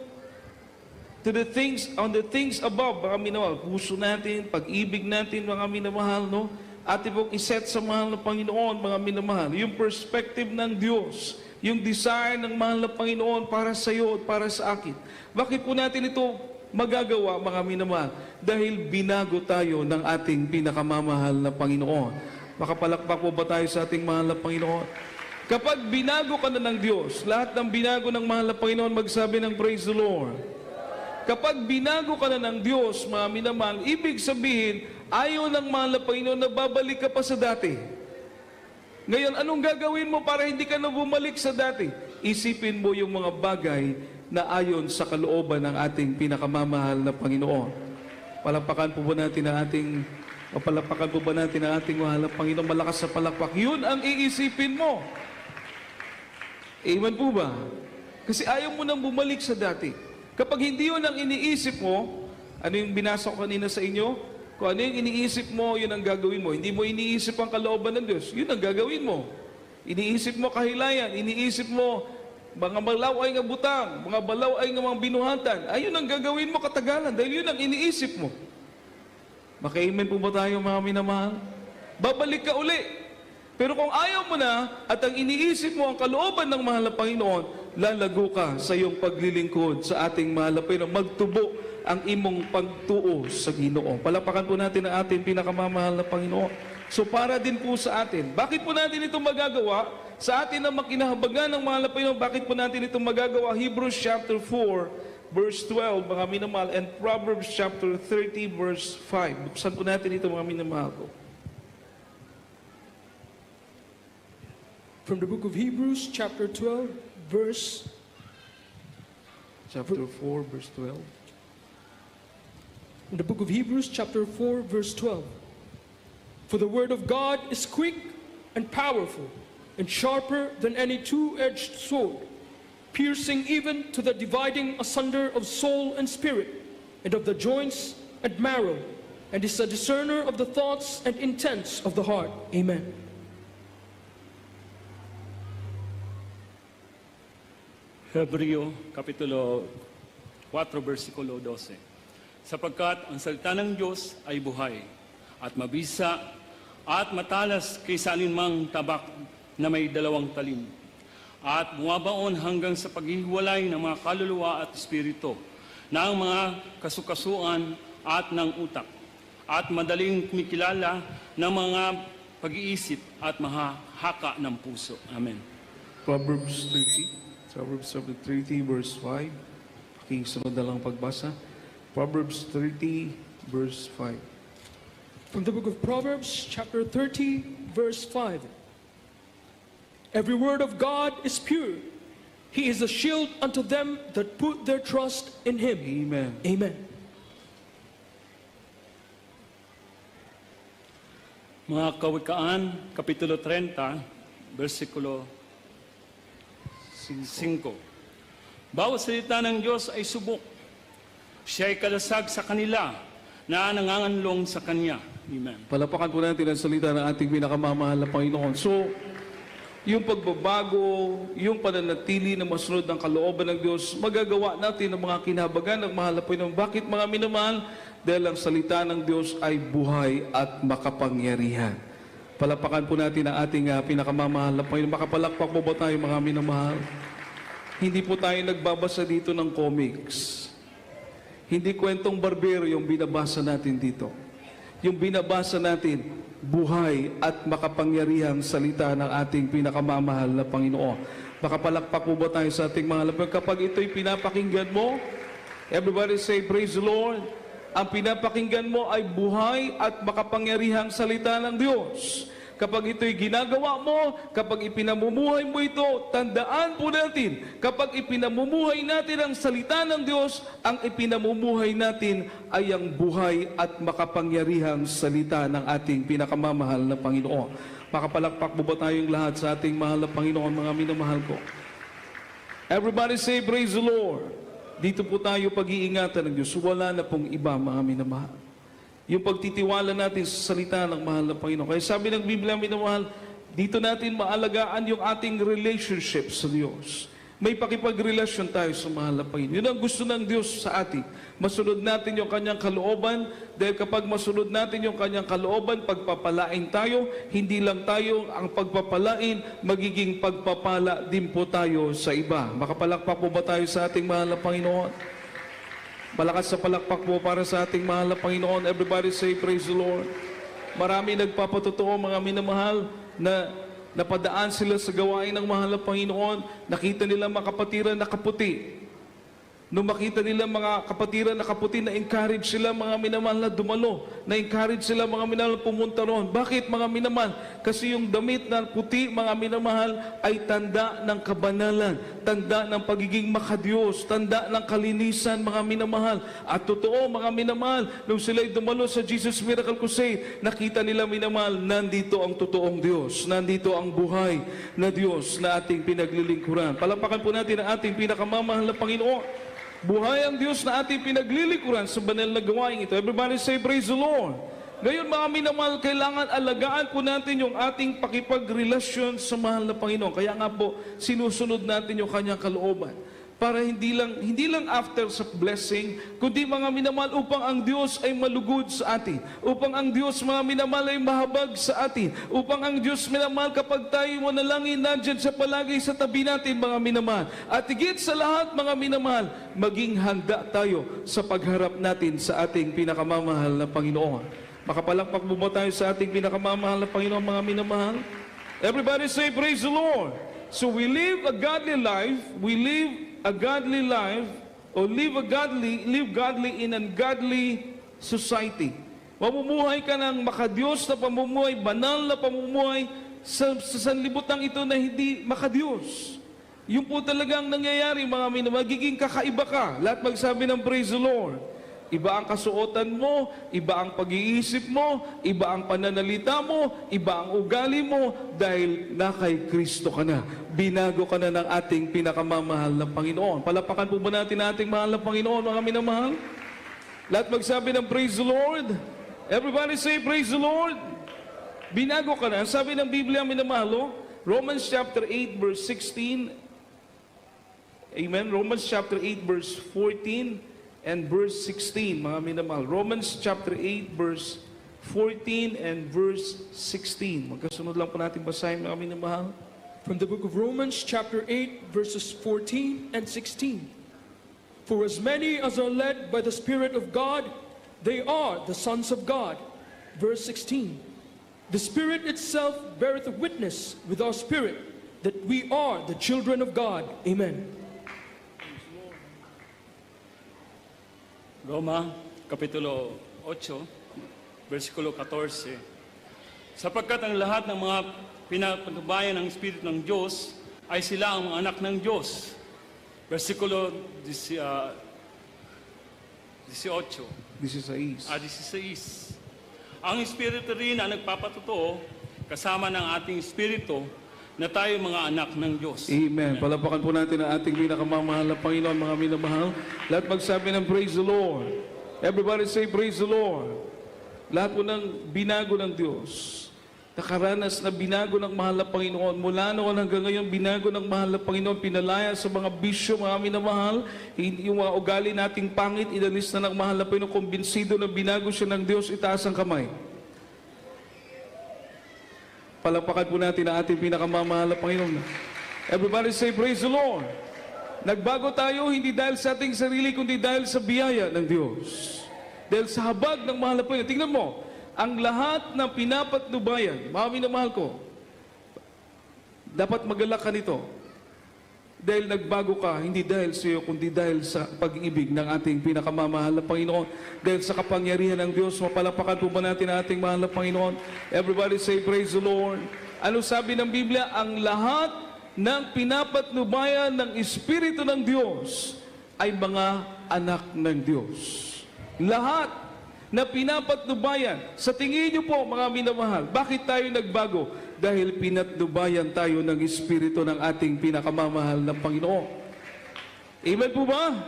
to the things, on the things above, mga minamahal, puso natin, pag-ibig natin, mga minamahal, no? Atin pong iset sa mahal na Panginoon, mga minamahal, yung perspective ng Diyos, yung desire ng mahal na Panginoon para sa iyo at para sa akin. Bakit po natin ito magagawa, mga minamahal? Dahil binago tayo ng ating pinakamamahal na Panginoon. Makapalakpak po ba tayo sa ating mahal na Panginoon? Kapag binago ka na ng Diyos, lahat ng binago ng mahal na Panginoon, magsabi ng praise the Lord. Kapag binago ka na ng Diyos, mga minamahal, ibig sabihin, ayaw ng mahal na Panginoon na babalik ka pa sa dati. Ngayon, anong gagawin mo para hindi ka na bumalik sa dati? Isipin mo yung mga bagay na ayon sa kalooban ng ating pinakamamahal na Panginoon. Palapakan po ba natin ang ating mahal na Panginoon? Malakas sa palakpak. Yun ang iisipin mo. Amen po ba? Kasi ayaw mo nang bumalik sa dati. Kapag hindi yun ang iniisip mo, ano yung binasa ko kanina sa inyo? Kung ano yung iniisip mo, yun ang gagawin mo. Hindi mo iniisip ang kalooban ng Diyos, yun ang gagawin mo. Iniisip mo kahilayan, iniisip mo mga balaw ay nga butang, mga balaw ay nga mga binuhatan. Ayun ang gagawin mo katagalan dahil yun ang iniisip mo. Maka-amen po ba tayo, mga minamahal? Babalik ka uli. Pero kung ayaw mo na at ang iniisip mo ang kalooban ng mahal na Panginoon, lalago ka sa iyong paglilingkod sa ating mahal na Panginoon. Magtubo ang imong pagtuo sa Ginoo. Palapakan po natin ang ating pinakamamahal na Panginoon. So para din po sa atin. Bakit po natin ito magagawa? Sa atin na makinahabagan ng mahal na Panginoon, bakit po natin ito magagawa? Hebrews chapter 4, verse 12, mga minamahal, and Proverbs chapter 30, verse 5. Buksan po natin ito, mga minamahal ko. From the book of Hebrews, chapter 12, verse... Chapter 4, verse 12. In the book of Hebrews, chapter 4, verse 12. For the word of God is quick and powerful, and sharper than any two-edged sword, piercing even to the dividing asunder of soul and spirit, and of the joints and marrow, and is a discerner of the thoughts and intents of the heart. Amen. Hebreo, Kapitulo 4, versikulo 12. Sapagkat ang salita ng Diyos ay buhay at mabisa at matalas kaysa alinmang tabak na may dalawang talim at bumabaon hanggang sa paghihiwalay ng mga kaluluwa at espiritu, ng mga kasukasuan at ng utak, at madaling kumikilala ng mga pag-iisip at mahahaka ng puso. Amen. Proverbs 30, verse 5. Pakisunod na lang pagbasa. Proverbs 30, verse 5. From the book of Proverbs, chapter 30, verse 5. Every word of God is pure. He is a shield unto them that put their trust in Him. Amen. Amen. Mga Kawikaan, Kapitulo 30, versikulo 5. Bawat salita ng Diyos ay subok. Siya ay kalasag sa kanila na nanganganlong sa Kanya. Amen. Palapakan po natin ang salita ng ating pinakamamahal na Panginoon. So, yung pagbabago, yung pananatili na masunod ng kalooban ng Diyos, magagawa natin ang mga kinahabagan ng mahal na Panginoon. Bakit, mga minamahal? Dahil ang salita ng Diyos ay buhay at makapangyarihan. Palapakan po natin ang ating pinakamamahal na Panginoon. Makapalakpak po ba tayo, mga minamahal? Hindi po tayo nagbabasa dito ng comics. Hindi kwentong barbero yung binabasa natin dito. Yung binabasa natin, buhay at makapangyarihang salita ng ating pinakamamahal na Panginoon. Makapalakpak po ba tayo sa ating mga lapag? Kapag ito'y pinapakinggan mo, everybody say, praise the Lord. Ang pinapakinggan mo ay buhay at makapangyarihang salita ng Diyos. Kapag ito'y ginagawa mo, kapag ipinamumuhay mo ito, tandaan po natin, kapag ipinamumuhay natin ang salita ng Diyos, ang ipinamumuhay natin ay ang buhay at makapangyarihang salita ng ating pinakamamahal na Panginoon. Makapalakpak mo ba tayong lahat sa ating mahal na Panginoon, mga minamahal ko? Everybody say, praise the Lord. Dito po tayo pag-iingatan ng Diyos. Wala na pong iba, mga minamahal. Yung pagtitiwala natin sa salita ng mahal na Panginoon. Kaya sabi ng Biblia, minamahal, dito natin maalagaan yung ating relationship sa Diyos. May pakipagrelasyon tayo sa mahal na Panginoon. Yun ang gusto ng Diyos sa atin. Masunod natin yung kanyang kalooban, dahil kapag masunod natin yung kanyang kalooban, pagpapalain tayo, hindi lang tayo ang pagpapalain, magiging pagpapala din po tayo sa iba. Makapalakpak po ba tayo sa ating mahal na Panginoon? Malakas sa palakpak po para sa ating mahal na Panginoon. Everybody say, praise the Lord. Marami nagpapatotoo, mga minamahal, na napadaan sila sa gawain ng mahal na Panginoon. Nakita nila mga kapatiran na kaputi. Nung makita nila mga kapatiran na kaputi, na-encourage sila mga minamahal na dumalo. Na-encourage sila mga minamahal na pumunta roon. Bakit mga minamahal? Kasi yung damit na puti, mga minamahal, ay tanda ng kabanalan. Tanda ng pagiging makadiyos. Tanda ng kalinisan, mga minamahal. At totoo, mga minamahal, nung sila'y dumalo sa Jesus Miracle Crusade, nakita nila minamahal, nandito ang totoong Diyos. Nandito ang buhay na Diyos na ating pinaglilingkuran. Palampakan po natin ang ating pinakamamahal na Panginoon. Buhay ang Diyos na ating pinaglilikuran sa banal na gawain ito. Everybody say, praise the Lord. Ngayon mga minamahal, kailangan alagaan po natin yung ating pakipagrelasyon sa mahal na Panginoon. Kaya nga po, sinusunod natin yung kanyang kalooban. Para hindi lang after sa blessing, kundi mga minamahal upang ang Diyos ay malugod sa atin. Upang ang Diyos, mga minamahal, ay mahabag sa atin. Upang ang Diyos, minamahal, kapag tayo manalangin, nandyan sa palagi sa tabi natin, mga minamahal. At higit sa lahat, mga minamahal, maging handa tayo sa pagharap natin sa ating pinakamamahal na Panginoon. Makapalakpak mo ba tayo sa ating pinakamamahal na Panginoon, mga minamahal? Everybody say, praise the Lord. So we live a godly life, live godly in an godly society. Mamumuhay ka ng makadiyos na pamumuhay, banal na pamumuhay sa sanlibutan ito na hindi makadiyos. Yung po talagang nangyayari, mga minamahal, magiging kakaiba ka. Lahat magsabi ng praise the Lord. Iba ang kasuotan mo, iba ang pag-iisip mo, iba ang pananalita mo, iba ang ugali mo, dahil na kay Kristo ka na. Binago ka na ng ating pinakamamahal na Panginoon. Palapakan po ba natin ating mahal na Panginoon, mga minamahal? Lahat magsabi ng praise the Lord. Everybody say praise the Lord. Binago ka na. Ang sabi ng Biblia, minamahal, Romans chapter 8 verse 16. Amen. Romans chapter 8 verse 14 and verse 16, mga minamahal. Romans chapter 8 verse 14 and verse 16. Magkasunod lang po natin basahin, mga minamahal. From the book of Romans chapter 8 verses 14 and 16. For as many as are led by the Spirit of God, they are the sons of God. Verse 16. The Spirit itself beareth witness with our spirit that we are the children of God. Amen. Roma, Kapitulo 8, versikulo 14. Sapagkat ang lahat ng mga pinapatubayan ng Espiritu ng Diyos ay sila ang mga anak ng Diyos. Versikulo 18. 16. 16. Ang Espiritu rin ang nagpapatotoo kasama ng ating Espiritu na tayo mga anak ng Diyos. Amen. Palapakan po natin ang ating pinakamamahal na Panginoon, mga minamahal. Lahat magsabi ng praise the Lord. Everybody say praise the Lord. Lahat po ng binago ng Diyos. Nakaranas na binago ng mahal na Panginoon. Mula noon hanggang ngayon, binago ng mahal na Panginoon. Pinalaya sa mga bisyo, mga minamahal. Yung mga ugali nating pangit, inalis na ng mahal na Panginoon. Kumbinsido na binago siya ng Diyos, itaas ang kamay. Palapakan po natin ang ating pinakamamahal na Panginoon. Everybody say, praise the Lord. Nagbago tayo hindi dahil sa ating sarili, kundi dahil sa biyaya ng Diyos. Dahil sa habag ng mahal na Panginoon. Tingnan mo, ang lahat ng pinapatnubayan, mga minamahal ko, dapat magalak ka nito. Dahil nagbago ka, hindi dahil sa iyo, kundi dahil sa pag-ibig ng ating pinakamamahal na Panginoon. Dahil sa kapangyarihan ng Diyos, mapalapakan po ba natin ang ating mahal na Panginoon? Everybody say, praise the Lord. Ano sabi ng Biblia? Ang lahat ng pinapatnubayan ng Espiritu ng Diyos ay mga anak ng Diyos. Lahat na pinapatnubayan. Sa tingin niyo po, mga minamahal, bakit tayo nagbago? Dahil pinatnubayan tayo ng Espiritu ng ating pinakamamahal na Panginoon. Amen po ba?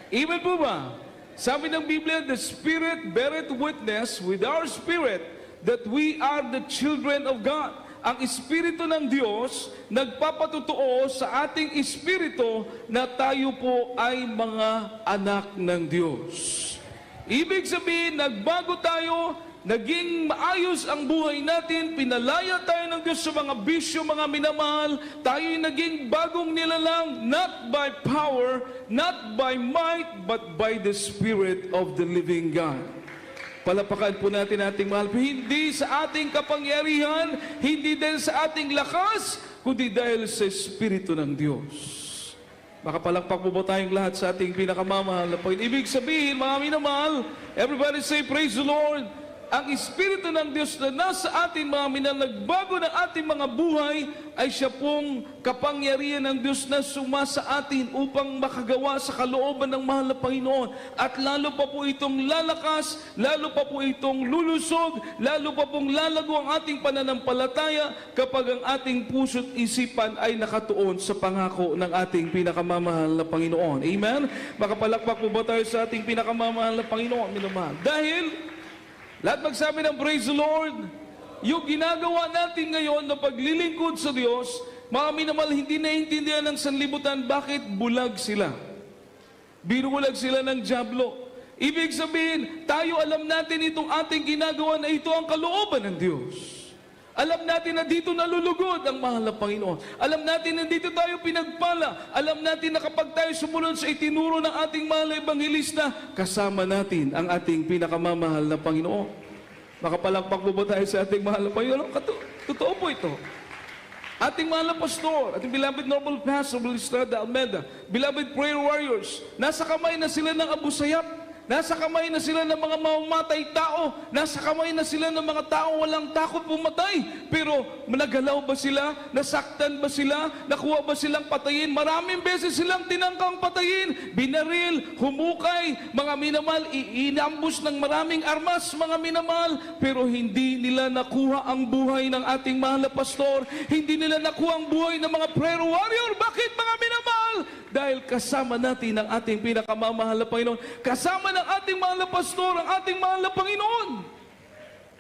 Amen po ba? Sabi ng Biblia, the Spirit beareth witness with our spirit that we are the children of God. ang Espiritu ng Diyos nagpapatutuo sa ating espiritu na tayo po ay mga anak ng Diyos. Ibig sabihin, nagbago tayo, naging maayos ang buhay natin, pinalaya tayo ng Diyos sa mga bisyo, mga minamahal, tayo'y naging bagong nilalang, not by power, not by might, but by the Spirit of the living God. Palapakan po natin ating mahal, hindi sa ating kapangyarihan, hindi dahil sa ating lakas, kundi dahil sa Espiritu ng Diyos. Makapalakpak po ba tayong lahat sa ating pinakamamahal na Panginoon? Ibig sabihin, mga minamahal, everybody say, praise the Lord. Ang Espiritu ng Diyos na nasa ating mga minamahal, nagbago ng ating mga buhay, ay siya pong kapangyarihan ng Diyos na sumasa atin upang makagawa sa kalooban ng mahal na Panginoon. At lalo pa po itong lalakas, lalo pa po itong lulusog, lalo pa pong lalago ang ating pananampalataya kapag ang ating puso't isipan ay nakatuon sa pangako ng ating pinakamamahal na Panginoon. Amen? Makapalakpak po ba tayo sa ating pinakamamahal na Panginoon, minamahal? Dahil lahat magsabi ng praise the Lord. Yung ginagawa natin ngayon na paglilingkod sa Diyos, mga minamahal, hindi naiintindihan ng sanlibutan bakit bulag sila. Binubulag sila ng dyablo. Ibig sabihin, tayo alam natin itong ating ginagawa na ito ang kalooban ng Diyos. Alam natin na dito nalulugod ang mahal na Panginoon. Alam natin na dito tayo pinagpala. Alam natin na kapag tayo sumunod sa itinuro ng ating mahal na Ebanghelista, kasama natin ang ating pinakamamahal na Panginoon. Makapalakpak po ba tayo sa ating mahal na Panginoon? Totoo po ito. Ating mahal na pastor, ating beloved normal pastor, Estrada Almeida, beloved prayer warriors, nasa kamay na sila ng Abu Sayyaf. Nasa kamay na sila ng mga mamamatay tao. Nasa kamay na sila ng mga tao walang takot pumatay. Pero nagalaw ba sila? Nasaktan ba sila? Nakuha ba silang patayin? Maraming beses silang tinangkang patayin. Binaril, humukay, mga minamahal, inambus ng maraming armas, mga minamahal. Pero hindi nila nakuha ang buhay ng ating mahal na pastor. Hindi nila nakuha ang buhay ng mga prayer warrior. Bakit, mga minamahal? Dahil kasama natin ang ating pinakamamahal na Panginoon. Kasama ng ating mahal na pastor, ang ating mahal na Panginoon.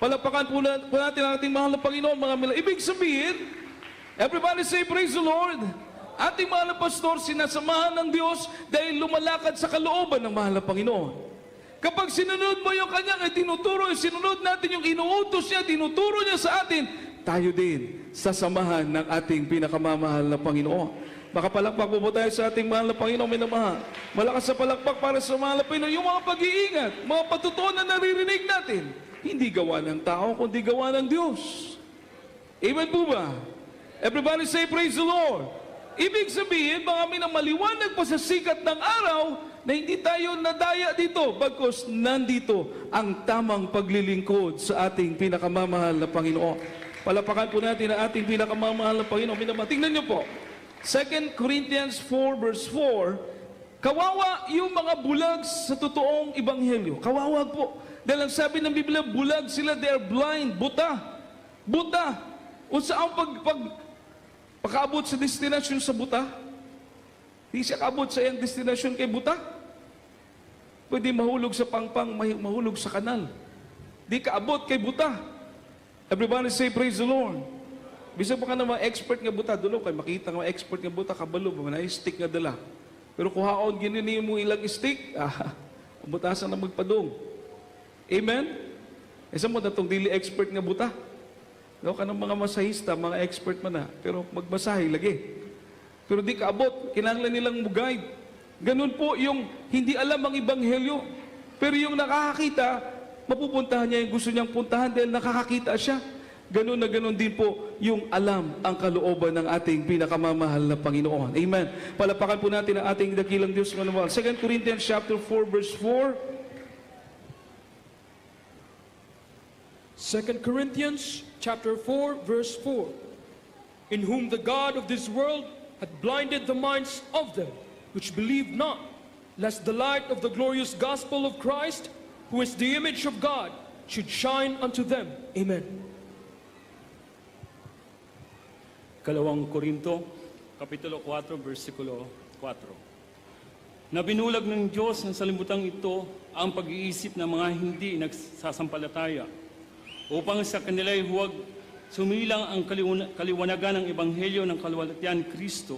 Palapakan po natin ang ating mahal na Panginoon, mga minamahal. Ibig sabihin, everybody say, praise the Lord. Ating mahal na pastor, sinasamahan ng Diyos dahil lumalakad sa kalooban ng mahal na Panginoon. Kapag sinunod mo yung kanyang tinuturo, sinunod natin yung inuutos niya, tinuturo niya sa atin, tayo din sasamahan ng ating pinakamamahal na Panginoon. Makapalakpak po tayo sa ating mahal na Panginoon, minamahal. Malakas sa palakpak para sa mahal na Panginoon. Yung mga pag-iingat, mga patutuan na naririnig natin, hindi gawa ng tao, kundi gawa ng Diyos. Amen po ba? Everybody say, praise the Lord. Ibig sabihin, mga minamaliwanag pa sa sikat ng araw, na hindi tayo nadaya dito, bagkus nandito ang tamang paglilingkod sa ating pinakamamahal na Panginoon. Palapakan po natin ang ating pinakamamahal na Panginoon. Minamahal, tingnan niyo po. 2 Corinthians 4 verse 4, kawawa yung mga bulag sa totoong ebanghelyo. Kawawa po. Dahil ang sabi ng Biblia, bulag sila, they are blind, buta. Buta. O saan pagkaabot sa destinasyon sa buta? Hindi siya kaabot sa iyang destinasyon kay buta. Pwede mahulog sa pangpang, mahulog sa kanal. Di kaabot kay buta. Everybody say, praise the Lord. Bisa pa ka na mga expert nga buta, dulo kay makita nga mga expert nga buta, kabalo ba na stick nga dala. Pero kuhaon ginini mo ilang stick, butasan na magpadong. Amen? Isa mo na itong dili expert nga buta. No, kanang mga masahista, mga expert man na, pero magmasahe lagi. Pero di kaabot, kinanglan nilang mugay. Ganun po yung hindi alam ang ebanghelyo. Pero yung nakakakita, mapupuntahan niya yung gusto niyang puntahan dahil nakakakita siya. Ganun na ganun din po yung alam ang kalooban ng ating pinakamamahal na Panginoon. Amen. Palapakan po natin ang ating dakilang Diyos manual. 2 Corinthians chapter 4 verse 4. 2 Corinthians chapter 4 verse 4. In whom the God of this world hath blinded the minds of them which believe not, lest the light of the glorious gospel of Christ, who is the image of God, should shine unto them. Amen. Kalawang Korinto, Kapitulo 4, versikulo 4. Na binulag ng Diyos ng salimbutang ito ang pag-iisip ng mga hindi nagsasampalataya upang sa kanila'y huwag sumilang ang kaliwanagan ng Ebanghelyo ng kaluwalhatian ni Kristo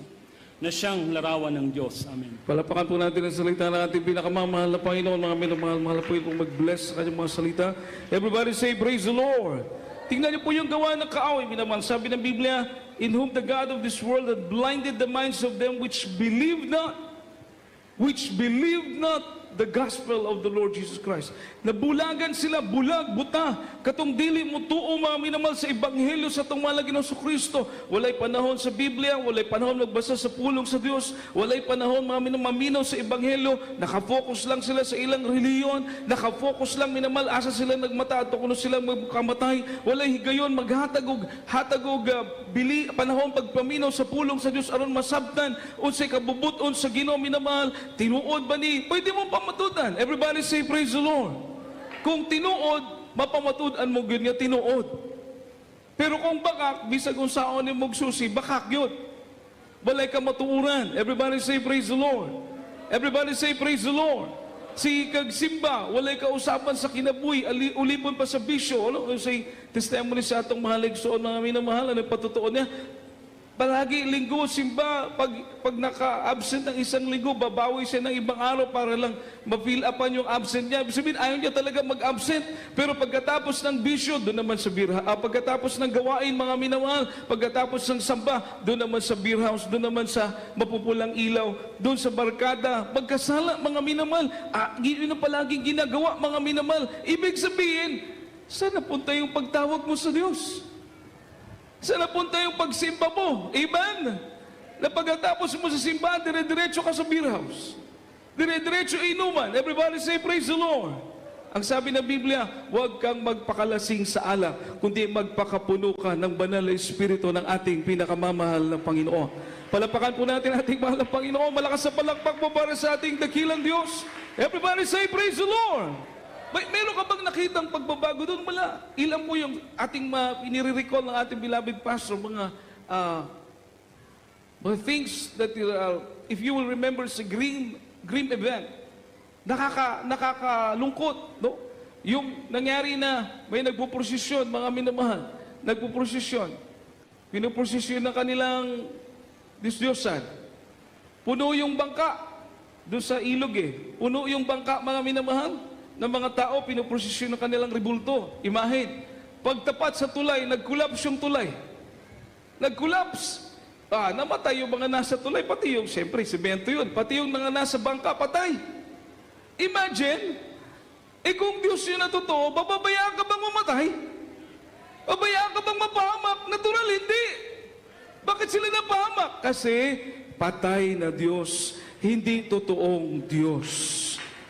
na siyang larawan ng Diyos. Amen. Palapakan po natin ang salita ng ating pinakamamahal na Panginoon. Mga minamahal po yung mag-bless sa kanyang mga salita. Everybody say, praise the Lord. Tingnan niyo po yung gawa ng kaaway, minamahal. Sabi ng Biblia, in whom the God of this world had blinded the minds of them which believed not the gospel of the Lord Jesus Christ. Nabulagan sila, bulag, buta, katong dili mo tuo mga minamahal sa Ebanghelyo sa itong malagi ng Kristo. Walay panahon sa Biblia, walay panahon magbasa sa pulong sa Diyos, walay panahon mga maminaw sa Ebanghelyo, nakafocus lang sila sa ilang reliyon, nakafocus lang minamahal, asa sila nagmata at kuno sila magkamatay, walay higayon, maghatagog panahon pagpaminaw sa pulong sa Diyos aron masabtan, unsay kabubuton sa Ginoo minamahal, tinuod ba ni, pwede mo pamatudan. Everybody say praise the Lord. Kung tinuod, mapamatudan mo gyud nga tinuod. Pero kung bakak, bisag kung saon ni magsusi, bakak yun. Balay ka matuuran. Everybody say praise the Lord. Everybody say praise the Lord. Si kagsimba, walay ka usapan sa kinabuhi, ulipon pa sa bisyo. Ano? Say testimony sa atong mahalig soon mga minamahal, ano patutuon niya? Palagi linggo, simba, pag naka-absent ng isang linggo, babawi siya ng ibang araw para lang ma-fill upan yung absent niya. Ibig sabihin, ayaw niya talaga mag-absent. Pero pagkatapos ng bisyo, doon naman sa beer house. Pagkatapos ng gawain, mga minamahal, pagkatapos ng samba, doon naman sa beer house, doon naman sa mapupulang ilaw, doon sa barkada. Pagkasala, mga minamahal, yun ang palaging ginagawa, mga minamahal. Ibig sabihin, saan napunta yung pagtawag mo sa Diyos? Saan napunta yung pagsimba mo? Amen? Na pagkatapos mo sa simbahan, dire-diretso ka sa beer house. Dire-diretso inuman. Everybody say, praise the Lord. Ang sabi ng Biblia, huwag kang magpakalasing sa alak, kundi magpakapuno ka ng banal na Espiritu ng ating pinakamamahal na Panginoon. Palapakan po natin ating mahal na Panginoon. Malakas sa palakpak mo para sa ating dakilang Diyos. Everybody say, praise the Lord. Meron ka bang nakitang pagbabago doon? Wala. Ilan mo yung ating inire-recall ng ating beloved pastor, mga things that if you will remember sa Green event, nakakalungkot, no? Yung nangyari na may nagpuprosesyon, mga minamahal, nagpuprosesyon. Pinuprosesyon ng kanilang Diyos-Diyosan. Puno yung bangka doon sa ilog Puno yung bangka, mga minamahal, ng mga tao, pinoprosesyon ng kanilang rebulto, imahin. Pagtapat sa tulay, nag-collapse yung tulay. Nag-collapse. Namatay yung mga nasa tulay, pati yung, siyempre, semento yun, pati yung mga nasa bangka, patay. Imagine, kung Diyos yun na totoo, bababayaan ka bang mamatay? Babayaan ka bang mapahamak? Natural, hindi. Bakit sila napahamak? Kasi, patay na Diyos, hindi totoong Diyos.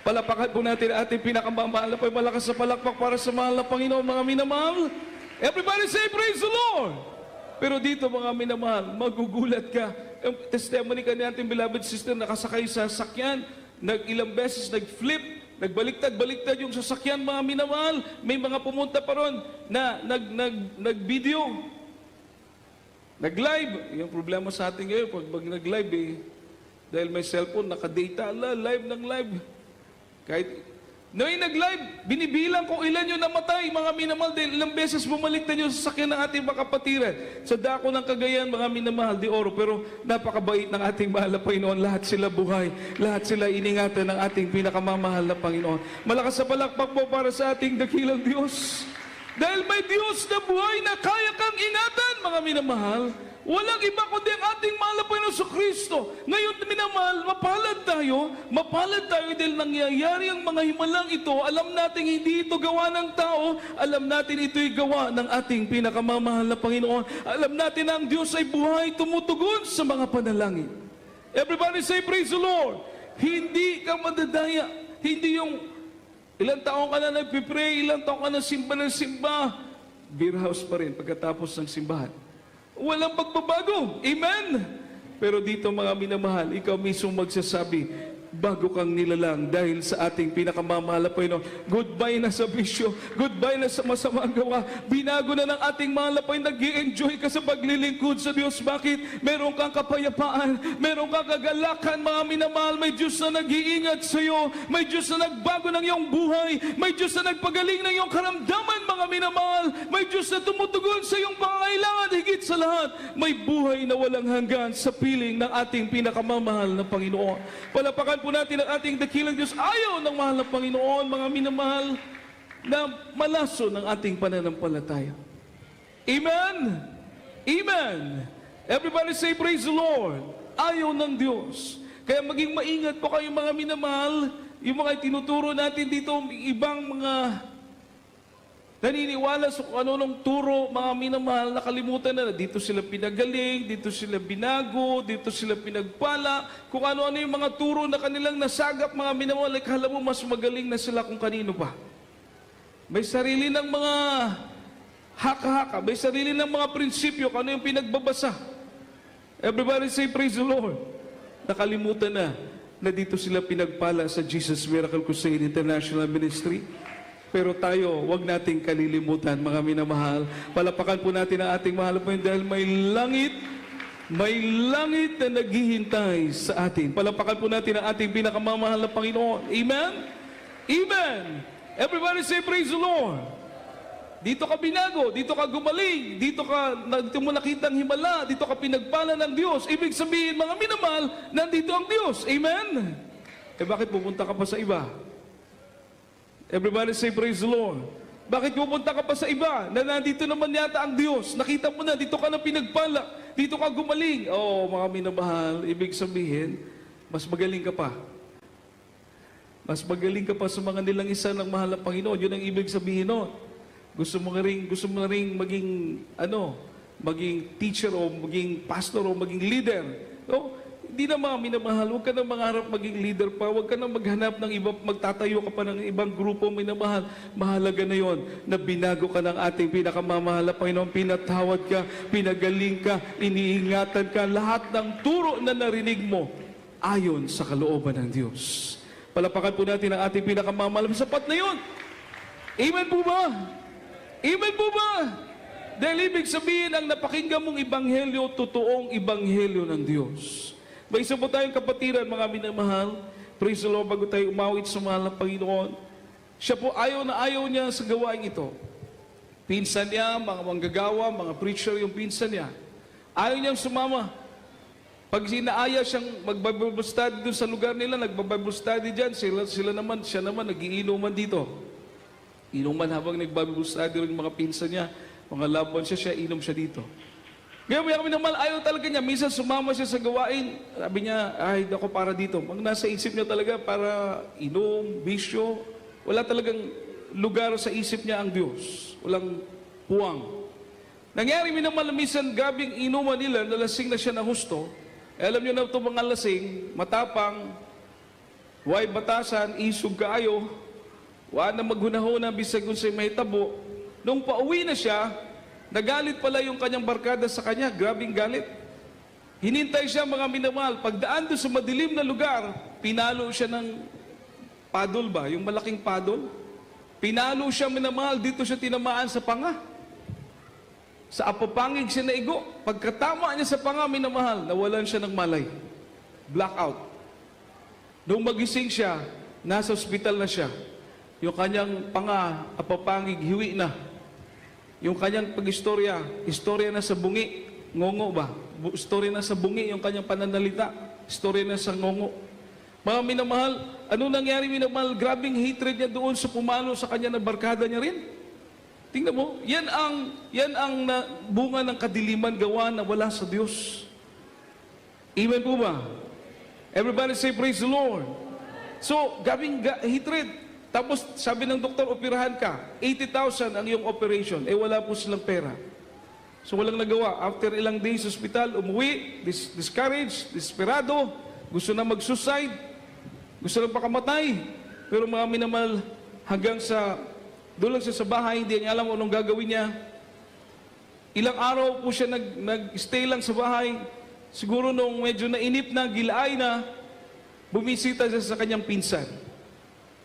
Palapakan po natin ating pinakamamahal na malakas sa palakpak para sa mahal na Panginoon, mga minamahal. Everybody say, praise the Lord! Pero dito, mga minamahal, magugulat ka. Yung testimony ka ni ating beloved sister, nakasakay sa sasakyan, ilang beses nag-flip, nagbaliktad-baliktad yung sasakyan, mga minamahal. May mga pumunta pa ron na nag-video, nag-live. Yung problema sa atin ngayon, pag nag-live dahil may cellphone, naka-data, live ng live. Kahit noong nag-live, binibilang kung ilan yung namatay, mga minamahal, dahil ilang beses bumaliktad yung sasakyan ng ating makapatiran. Sa dako ng Cagayan, mga minamahal, di oro, pero napakabait ng ating mahal na Panginoon. Lahat sila buhay, lahat sila iningatan ng ating pinakamamahal na Panginoon. Malakas sa palakpak mo para sa ating dakilang Diyos. Dahil may Diyos na buhay na kaya kang ingatan, mga minamahal. Walang iba kundi ang ating mahal na Panginoon sa Kristo. Ngayon, minamahal, mapalad tayo dahil nangyayari ang mga himalang ito. Alam natin hindi ito gawa ng tao. Alam natin ito'y gawa ng ating pinakamamahal na Panginoon. Alam natin na ang Diyos ay buhay, tumutugon sa mga panalangin. Everybody say, praise the Lord. Hindi ka madadaya. Hindi yung ilang taong ka na nagpipray, ilang taong ka na simba ng simba. Beer house pa rin pagkatapos ng simbahan. Walang pagbabago. Amen? Pero dito, mga minamahal, ikaw mismo magsasabi, bago kang nilalang dahil sa ating pinakamamahal na Panginoon. Goodbye na sa bisyo. Goodbye na sa masamang gawa. Binago na ng ating mahal na Panginoon. Nag-i-enjoy ka sa paglilingkod sa Diyos. Bakit? Meron kang kapayapaan. Meron kang kagalakan, mga minamahal. May Diyos na nag-iingat sa iyo. May Diyos na nagbago ng iyong buhay. May Diyos na nagpagaling ng iyong karamdaman, mga mga minamahal, may Diyos na tumutugon sa iyong pangangailangan. Higit sa lahat, may buhay na walang hanggan sa piling ng ating pinakamamahal na Panginoon. Palapakan po natin ang ating dakilang Diyos. Ayaw ng mahal na Panginoon, mga minamahal, na malaso ng ating pananampalataya. Amen? Amen. Everybody say, praise the Lord. Ayaw ng Diyos. Kaya maging maingat po kayo, mga minamahal, yung mga tinuturo natin dito, ibang mga naniniwala sa kung ano nung turo, mga minamahal, nakalimutan na dito sila pinagaling, dito sila binago, dito sila pinagpala, kung ano-ano yung mga turo na kanilang nasagap, mga minamahal, kala mo mas magaling na sila kung kanino pa. May sarili ng mga haka-haka, may sarili ng mga prinsipyo, kung ano yung pinagbabasa. Everybody say, praise the Lord. Nakalimutan na dito sila pinagpala sa Jesus Miracle Crusade International Ministry. Pero tayo, wag nating kalilimutan, mga minamahal. Palapakan po natin ang ating mahal po dahil may langit na naghihintay sa atin. Palapakan po natin ang ating pinakamamahal na Panginoon. Amen? Amen! Everybody say, praise the Lord. Dito ka binago, dito ka gumaling, dito mo nakita ang himala, dito ka pinagpala ng Diyos. Ibig sabihin, mga minamahal, nandito ang Diyos. Amen? Bakit pupunta ka pa sa iba? Everybody say, praise the Lord. Bakit pupunta ka pa sa iba na nandito naman yata ang Diyos? Nakita mo na, dito ka na pinagpala, dito ka gumaling. Oh, mga minamahal, ibig sabihin, mas magaling ka pa. Mas magaling ka pa sa mga nilang isa ng mahal na Panginoon. Yun ang ibig sabihin nun. Gusto mo na rin maging teacher o maging pastor o maging leader. No? Hindi na mga minamahal, huwag ka na mangarap maging leader pa, huwag ka na maghanap ng iba, magtatayo ka pa ng ibang grupo, minamahal. Mahalaga na yon na binago ka ng ating pinakamamahal na Panginoon, pinatawad ka, pinagaling ka, iniingatan ka, lahat ng turo na narinig mo ayon sa kalooban ng Diyos. Palapakan po natin ang ating pinakamamahal. Sapat na yun. Amen po ba? Amen po ba? Dahil ibig sabihin, ang napakinggan mong ibanghelyo, totoong ibanghelyo ng Diyos. May isa po tayong kapatiran, mga minamahal. Praise the Lord, bago tayo umawit sa mahal ng Panginoon. Siya po ayaw na ayaw niya sa gawain ito. Pinsan niya, mga manggagawa, mga preacher yung pinsan niya. Ayaw niyang sumama. Pag sinaaya siyang mag-Bible study doon sa lugar nila, nag-Bible study dyan, siya naman, nagiinuman dito. Inuman habang nag-Bible study rin mga pinsan niya, mga laban siya, inom siya dito. Ngayon, kami naman, ayaw talaga niya. Minsan sumama siya sa gawain. Sabi niya, ay, ako para dito. Pag nasa isip niya talaga para inom, bisyo, wala talagang lugar sa isip niya ang Diyos. Walang puwang. Nangyari naman, minsan gabing inuman nila, nalasing na siya na husto. Alam niyo na ito mga lasing, matapang, way batasan, isog kaayo, wala na maghunahuna, bisag kung sa'y mahitabo. Nung pauwi na siya, nagalit pala yung kanyang barkada sa kanya, grabing galit. Hinintay siya, mga minamahal, pagdaan doon sa madilim na lugar, pinalo siya ng paddle ba, yung malaking paddle. Pinalo siya, minamahal, dito siya tinamaan sa panga. Sa apapangig siya naigo. Pagkatama niya sa panga, minamahal, nawalan siya ng malay. Blackout. Nung magising siya, nasa ospital na siya. Yung kanyang panga, apapangig, hiwi na. Yung kanyang pag-istorya, istorya na sa bungi, ngongo ba? Istorya na sa bungi, yung kanyang pananalita, istorya na sa ngongo. Mga minamahal, ano nangyari minamahal? Grabing hatred niya doon sa pumalo sa kanya na barkada niya rin. Tingnan mo, yan ang bunga ng kadiliman gawa na wala sa Diyos. Amen po ba? Everybody say, praise the Lord. So, gabing hatred. Tapos, sabi ng doktor, operahan ka. 80,000 ang iyong operation. Wala po silang pera. So, walang nagawa. After ilang days sa hospital, umuwi, discouraged, desperado, gusto na mag-suicide, gusto na pakamatay. Pero mga minamahal, hanggang sa doon lang siya sa bahay, hindi niya alam anong gagawin niya. Ilang araw po siya nag-stay lang sa bahay. Siguro nung medyo nainip na, gilaay na, bumisita siya sa kanyang pinsan.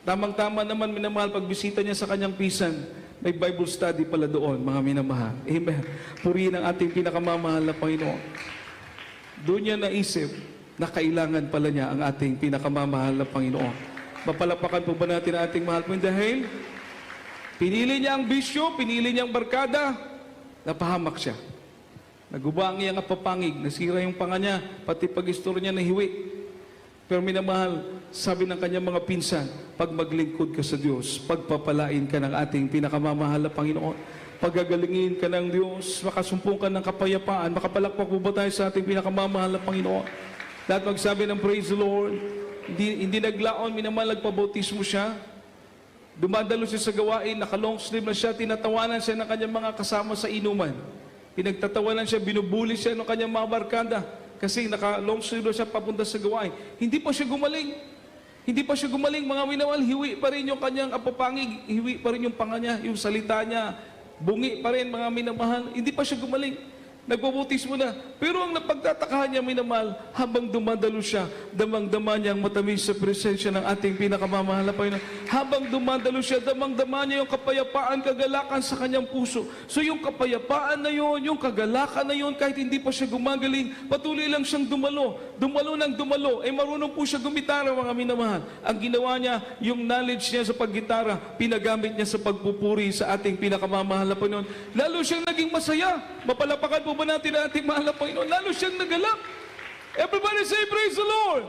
Tamang-tama naman, minamahal, pagbisita niya sa kanyang pinsan, may Bible study pala doon, mga minamahal. Amen. Purihin ang ating pinakamamahal na Panginoon. Doon niya naisip na kailangan pala niya ang ating pinakamamahal na Panginoon. Mapalapakan po ba natin ang ating mahal po dahil Pinili niya ang bisyo, pinili niya ang barkada, napahamak siya. Naguba ang iyang apapangig, nasira yung panga niya, pati pag-istorya niya nahiwi. Pero minamahal, sabi ng kanyang mga pinsan, pag maglingkod ka sa Diyos, pagpapalain ka ng ating pinakamamahal na Panginoon. Pagagalingin ka ng Diyos, makasumpong ka ng kapayapaan, makapalakpak po ba tayo sa ating pinakamamahal na Panginoon? Lahat magsabi ng praise the Lord, hindi naglaon, minamahal, nagpabautismo siya. Dumadalo siya sa gawain, naka-long sleeve na siya, tinatawanan siya ng kanyang mga kasama sa inuman. Pinagtatawanan siya, binubuli siya ng kanyang mga barkada kasi naka-long sleeve siya papunta sa gawain. Hindi pa siya gumaling. Hindi pa siya gumaling, mga minawal, hiwi pa rin yung kanyang apapangig, hiwi pa rin yung panga niya, yung salita niya, bungi pa rin, mga minamahal. Hindi pa siya gumaling. Nagbabutismo na. Pero ang napagtatakahan niya, minamahal, habang dumadalo siya, damang-dama niya ang matamis sa presensya ng ating pinakamamahal na Panginoon. Habang dumadalo siya, damang-dama niya yung kapayapaan, kagalakan sa kanyang puso. So yung kapayapaan na yun, yung kagalakan na yun, kahit hindi pa siya gumagaling, patuloy lang siyang dumalo. Dumalo ng dumalo. Marunong po siya gumitara, mga minamahal. Ang ginawa niya, yung knowledge niya sa paggitara, pinagamit niya sa pagpupuri sa ating pinakamamahal na Panginoon. Lalo siyang naging masaya. Mapalapakan po ba natin ang ating mahal na Panginoon? Lalo siyang nagalak. Everybody say, praise the Lord!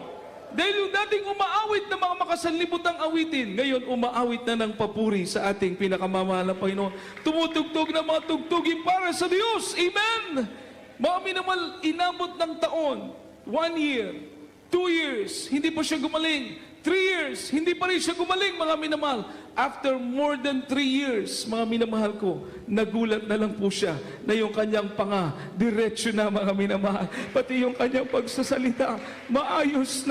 Dahil yung dating umaawit na mga makasanlibutang awitin, ngayon umaawit na ng papuri sa ating pinakamamahal na Panginoon. Tumutugtog na mga tugtugin para sa Diyos. Amen! Mga minamahal, inabot ng taon, 1 year, 2 years, hindi pa siya gumaling. 3 years, hindi pa rin siya gumaling, mga minamahal. After more than 3 years, mga minamahal ko, nagulat na lang po siya na yung kanyang panga, diretsyo na, mga minamahal. Pati yung kanyang pagsasalita, maayos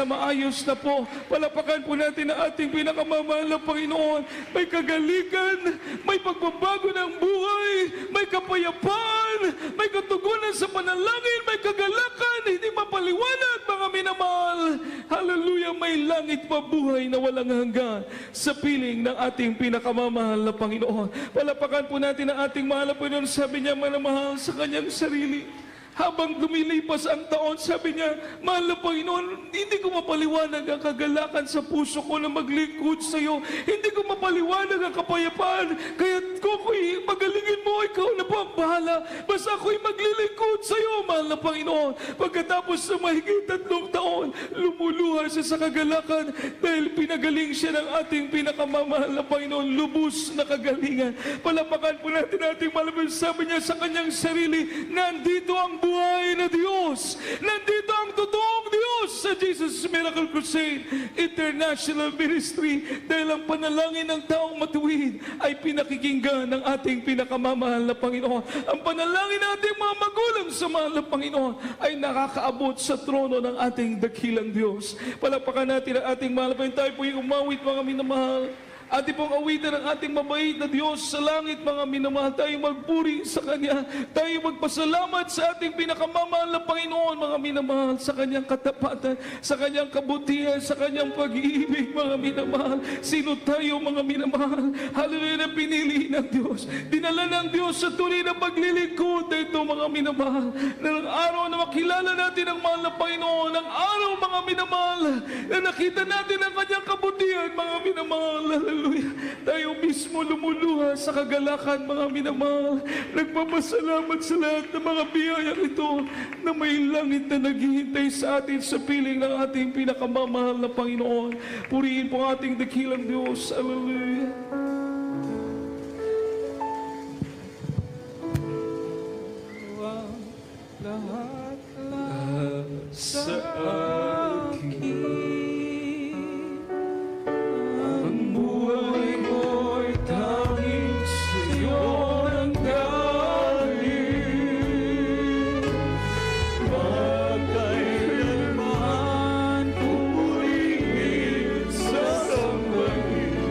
na po. Palapakan po natin ang ating pinakamamahal na Panginoon. May kagalikan, may pagbabago ng buhay, may kapayapaan, may katugunan sa panalangin, may kagalakan, hindi mapaliwanag, mga minamahal. Hallelujah, may langit pa buhay na walang hanggan sa piling ng ating pinakamamahal na Panginoon. Palapakan po natin ang ating mahal na Panginoon. Sabi niya, manamahal sa kanyang sarili. Habang lumilipas ang taon, sabi niya, mahal na Panginoon, hindi ko mapaliwanag ang kagalakan sa puso ko na maglingkod sa iyo. Hindi ko mapaliwanag ang kapayapaan. Kaya ako'y magalingin mo, ikaw na po ang bahala. Basta ako'y maglilingkod sa iyo, mahal na Panginoon. Pagkatapos sa mahigit 3 taon, lumuluha siya sa kagalakan dahil pinagaling siya ng ating pinakamamahal na Panginoon. Lubos na kagalingan. Palapakan po natin ating malabas. Sabi niya sa kanyang sarili, nandito ang buhay na Diyos. Nandito ang totoong Diyos sa Jesus Miracle Crusade International Ministry. Dahil ang panalangin ng taong matuwid ay pinakikinggan ng ating pinakamamahal na Panginoon. Ang panalangin ng ating mga magulang sa mahal na Panginoon ay nakakaabot sa trono ng ating dakilang Diyos. Palapakan natin ang ating mahal na Panginoon. Tayo po yung umawit, mga minamahal. Ating pong awitan ng ating mabait na Diyos sa langit, mga minamahal. Tayo magpuri sa Kanya. Tayo magpasalamat sa ating pinakamamahal na Panginoon, mga minamahal, sa Kanyang katapatan, sa Kanyang kabutihan, sa Kanyang pag-ibig, mga minamahal. Sino tayo, mga minamahal? Hallelujah, na pinili ng Diyos. Dinala ng Diyos sa tunay na paglilingkod na ito, mga minamahal. Na ng araw na makilala natin ang mahal na Panginoon, ng araw, mga minamahal, na nakita natin ang Kanyang kabutihan, mga minamahal. Hallelujah. Tayo mismo lumuluha sa kagalakan, mga minamahal. Nagpapasalamat sa lahat ng mga biyayang ito na may langit na naghihintay sa atin sa piling ng ating pinakamamahal na Panginoon. Purihin po ang ating dakilang Diyos. Hallelujah. Lahat sa akin Purihin sa sambahin,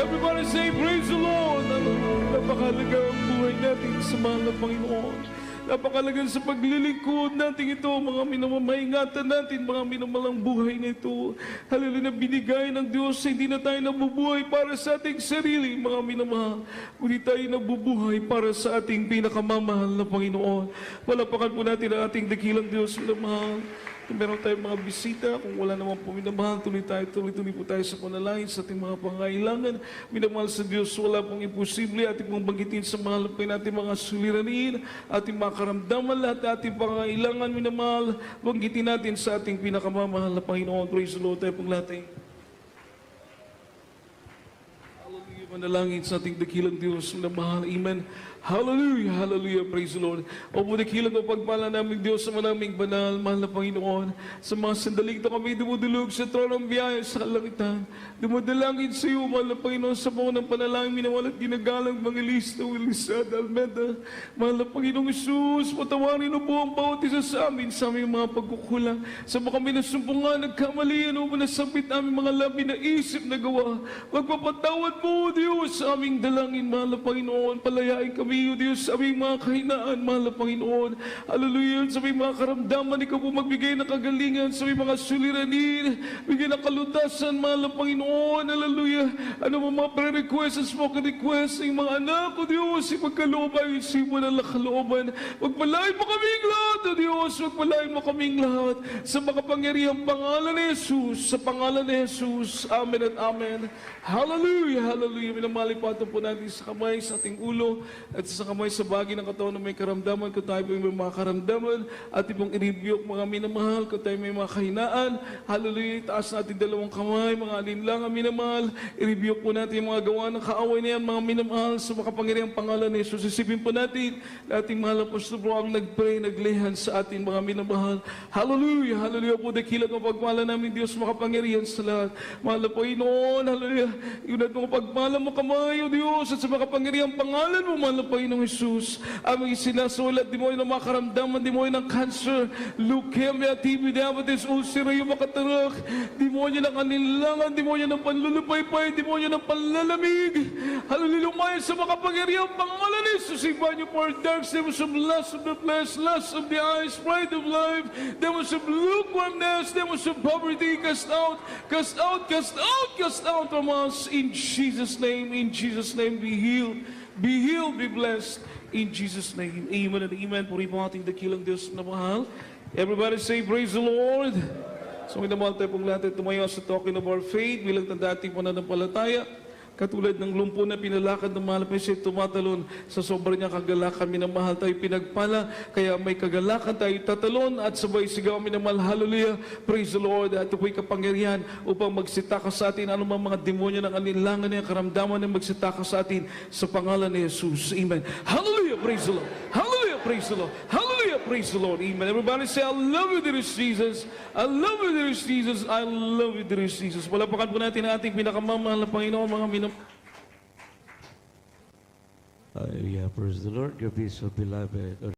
Everybody say, praise the Lord. Napakalaga ang buhay natin sa mahal na Panginoon. Napakalaga sa paglilingkod natin ito, mga minamamaingatan natin, mga minamalang buhay na ito. Hallelujah, na binigay ng Diyos, hindi na tayo nabubuhay para sa ating sarili, mga minamahal. Kundi tayo nabubuhay para sa ating pinakamamahal na Panginoon. Palapakan po natin ang ating dakilang Diyos, minamahal. Kung meron tayong mga bisita, kung wala naman po minamahal, tuloy po tayo sa panalangin sa ating mga pangailangan. Minamahal sa Diyos, wala pong imposible. Ating pong banggitin sa mahal po natin mga suliranin, ating mga karamdaman, lahat ating pangailangan, minamahal. Banggitin natin sa ating pinakamamahal na Panginoon. Praise the Lord, tayo pong natin. Hallelujah, manalangin sa ating dakilang Diyos, minamahal. Amen. Hallelujah, hallelujah, praise the Lord. O po dakilang o pagpala namin Diyos sa manaming banal, mahal na Panginoon. Sa mga sandaling ito kami dumudulog sa trono ng biyaya sa kalangitan. Dumadalangin sa iyo, mahal na Panginoon, sa mga ng panalangin, minawal at ginagalang mga lista, Wilisa, Almeda. Mahal na Panginoong Isus, patawarin mo po ang bawat isa sa aming mga pagkukulang. Sa mga kami nasumpungan, nagkamalian o manasabit aming mga labi na isip na gawa. Pagpapatawad mo, Diyos, sa aming dalangin, mahal na Panginoon. Palayain kami, O Diyos, sa aming mga kahinaan, mahal na Panginoon. Hallelujah, sa aming mga karamdaman, ikaw po magbigay ng kagalingan, sa aming mga suliranin, bigay ng kalutasan, mahal na Panginoon. Hallelujah. Ano mga pre-request, spoken request, ng mga anak, O Diyos, ipagkalooban, isipan ng lakalooban. Pagpalain mo kaming lahat, O Diyos, pagpalain mo kaming lahat, sa makapangyarihang pangalan ni Jesus, sa pangalan ni Jesus. Amen at amen. Hallelujah, hallelujah. Minamali pa po natin sa kamay, sa ating ulo, at sa kamay sa bagay ng katawan na may karamdaman, kung tayo may mga karamdaman, at ibang i-rebuke mga minamahal, kung tayo may mga kahinaan, hallelujah, taas natin dalawang kamay, mga alinlangan minamahal, i-rebuke po natin yung mga gawa ng kaaway na yan, mga minamahal, sa makapangyarihang pangalan ni Jesus. Isipin po natin, ating mahal na Apostol Bro ang nag-pray, naglihan sa ating mga minamahal. Hallelujah, hallelujah po, dakilang ang pagmala namin, Diyos, makapangyarihan sa lahat. Mahal na Panginoon, hallelujah, yun at mga pagmala mo kamay, O Diyos, at sa makapangyarihang pangalan mo, mahal na Panginoong Jesus, aming sinasulat, di mo yun ang mga karamdaman, di mo yun ang cancer, leukemia, TB, diabetes, ulcer, yung makatarak, di mo yun ang anilangan, di mo yun ang panlulupaypay, di mo yun ang panlalamig. Hallelujah, lumayan sa makapangyarihang pangalan ni Jesus, iba niyo for darks, demons of lust of the flesh, lust of the eyes, pride of life, demons of lukewarmness, demons of poverty, cast out, cast out, cast out, cast out from us, in Jesus' name, be healed. Be healed, be blessed, in Jesus' name. Amen and amen. Puri po ating dakilang Diyos na mahal. Everybody say, praise the Lord. So, minamahal tayo pong lahat tumayo sa token of our faith bilang tanda ating pananampalataya. Katulad ng lumpo na pinalakad ng mahal pa siya tumatalon sa sobrang niya kagalakan, minamahal tayo pinagpala, kaya may kagalakan tayo tatalon at sabay sigaw minamahal, hallelujah, praise the Lord. At ito po'y kapangyarihan upang magsitaka sa atin anumang mga demonyo ng anilangan niya, karamdaman na magsitaka sa atin sa pangalan ni Jesus. Amen. Hallelujah, praise the Lord. Hallelujah, praise the Lord. Hallelujah, praise the Lord. Amen. Everybody say, I love you, dear Jesus. I love you, dear Jesus. I love you, dear Jesus. Palapakan po natin ang ating pinakamamahal na Panginoon, mga Yeah, praise the Lord. Your peace, beloved.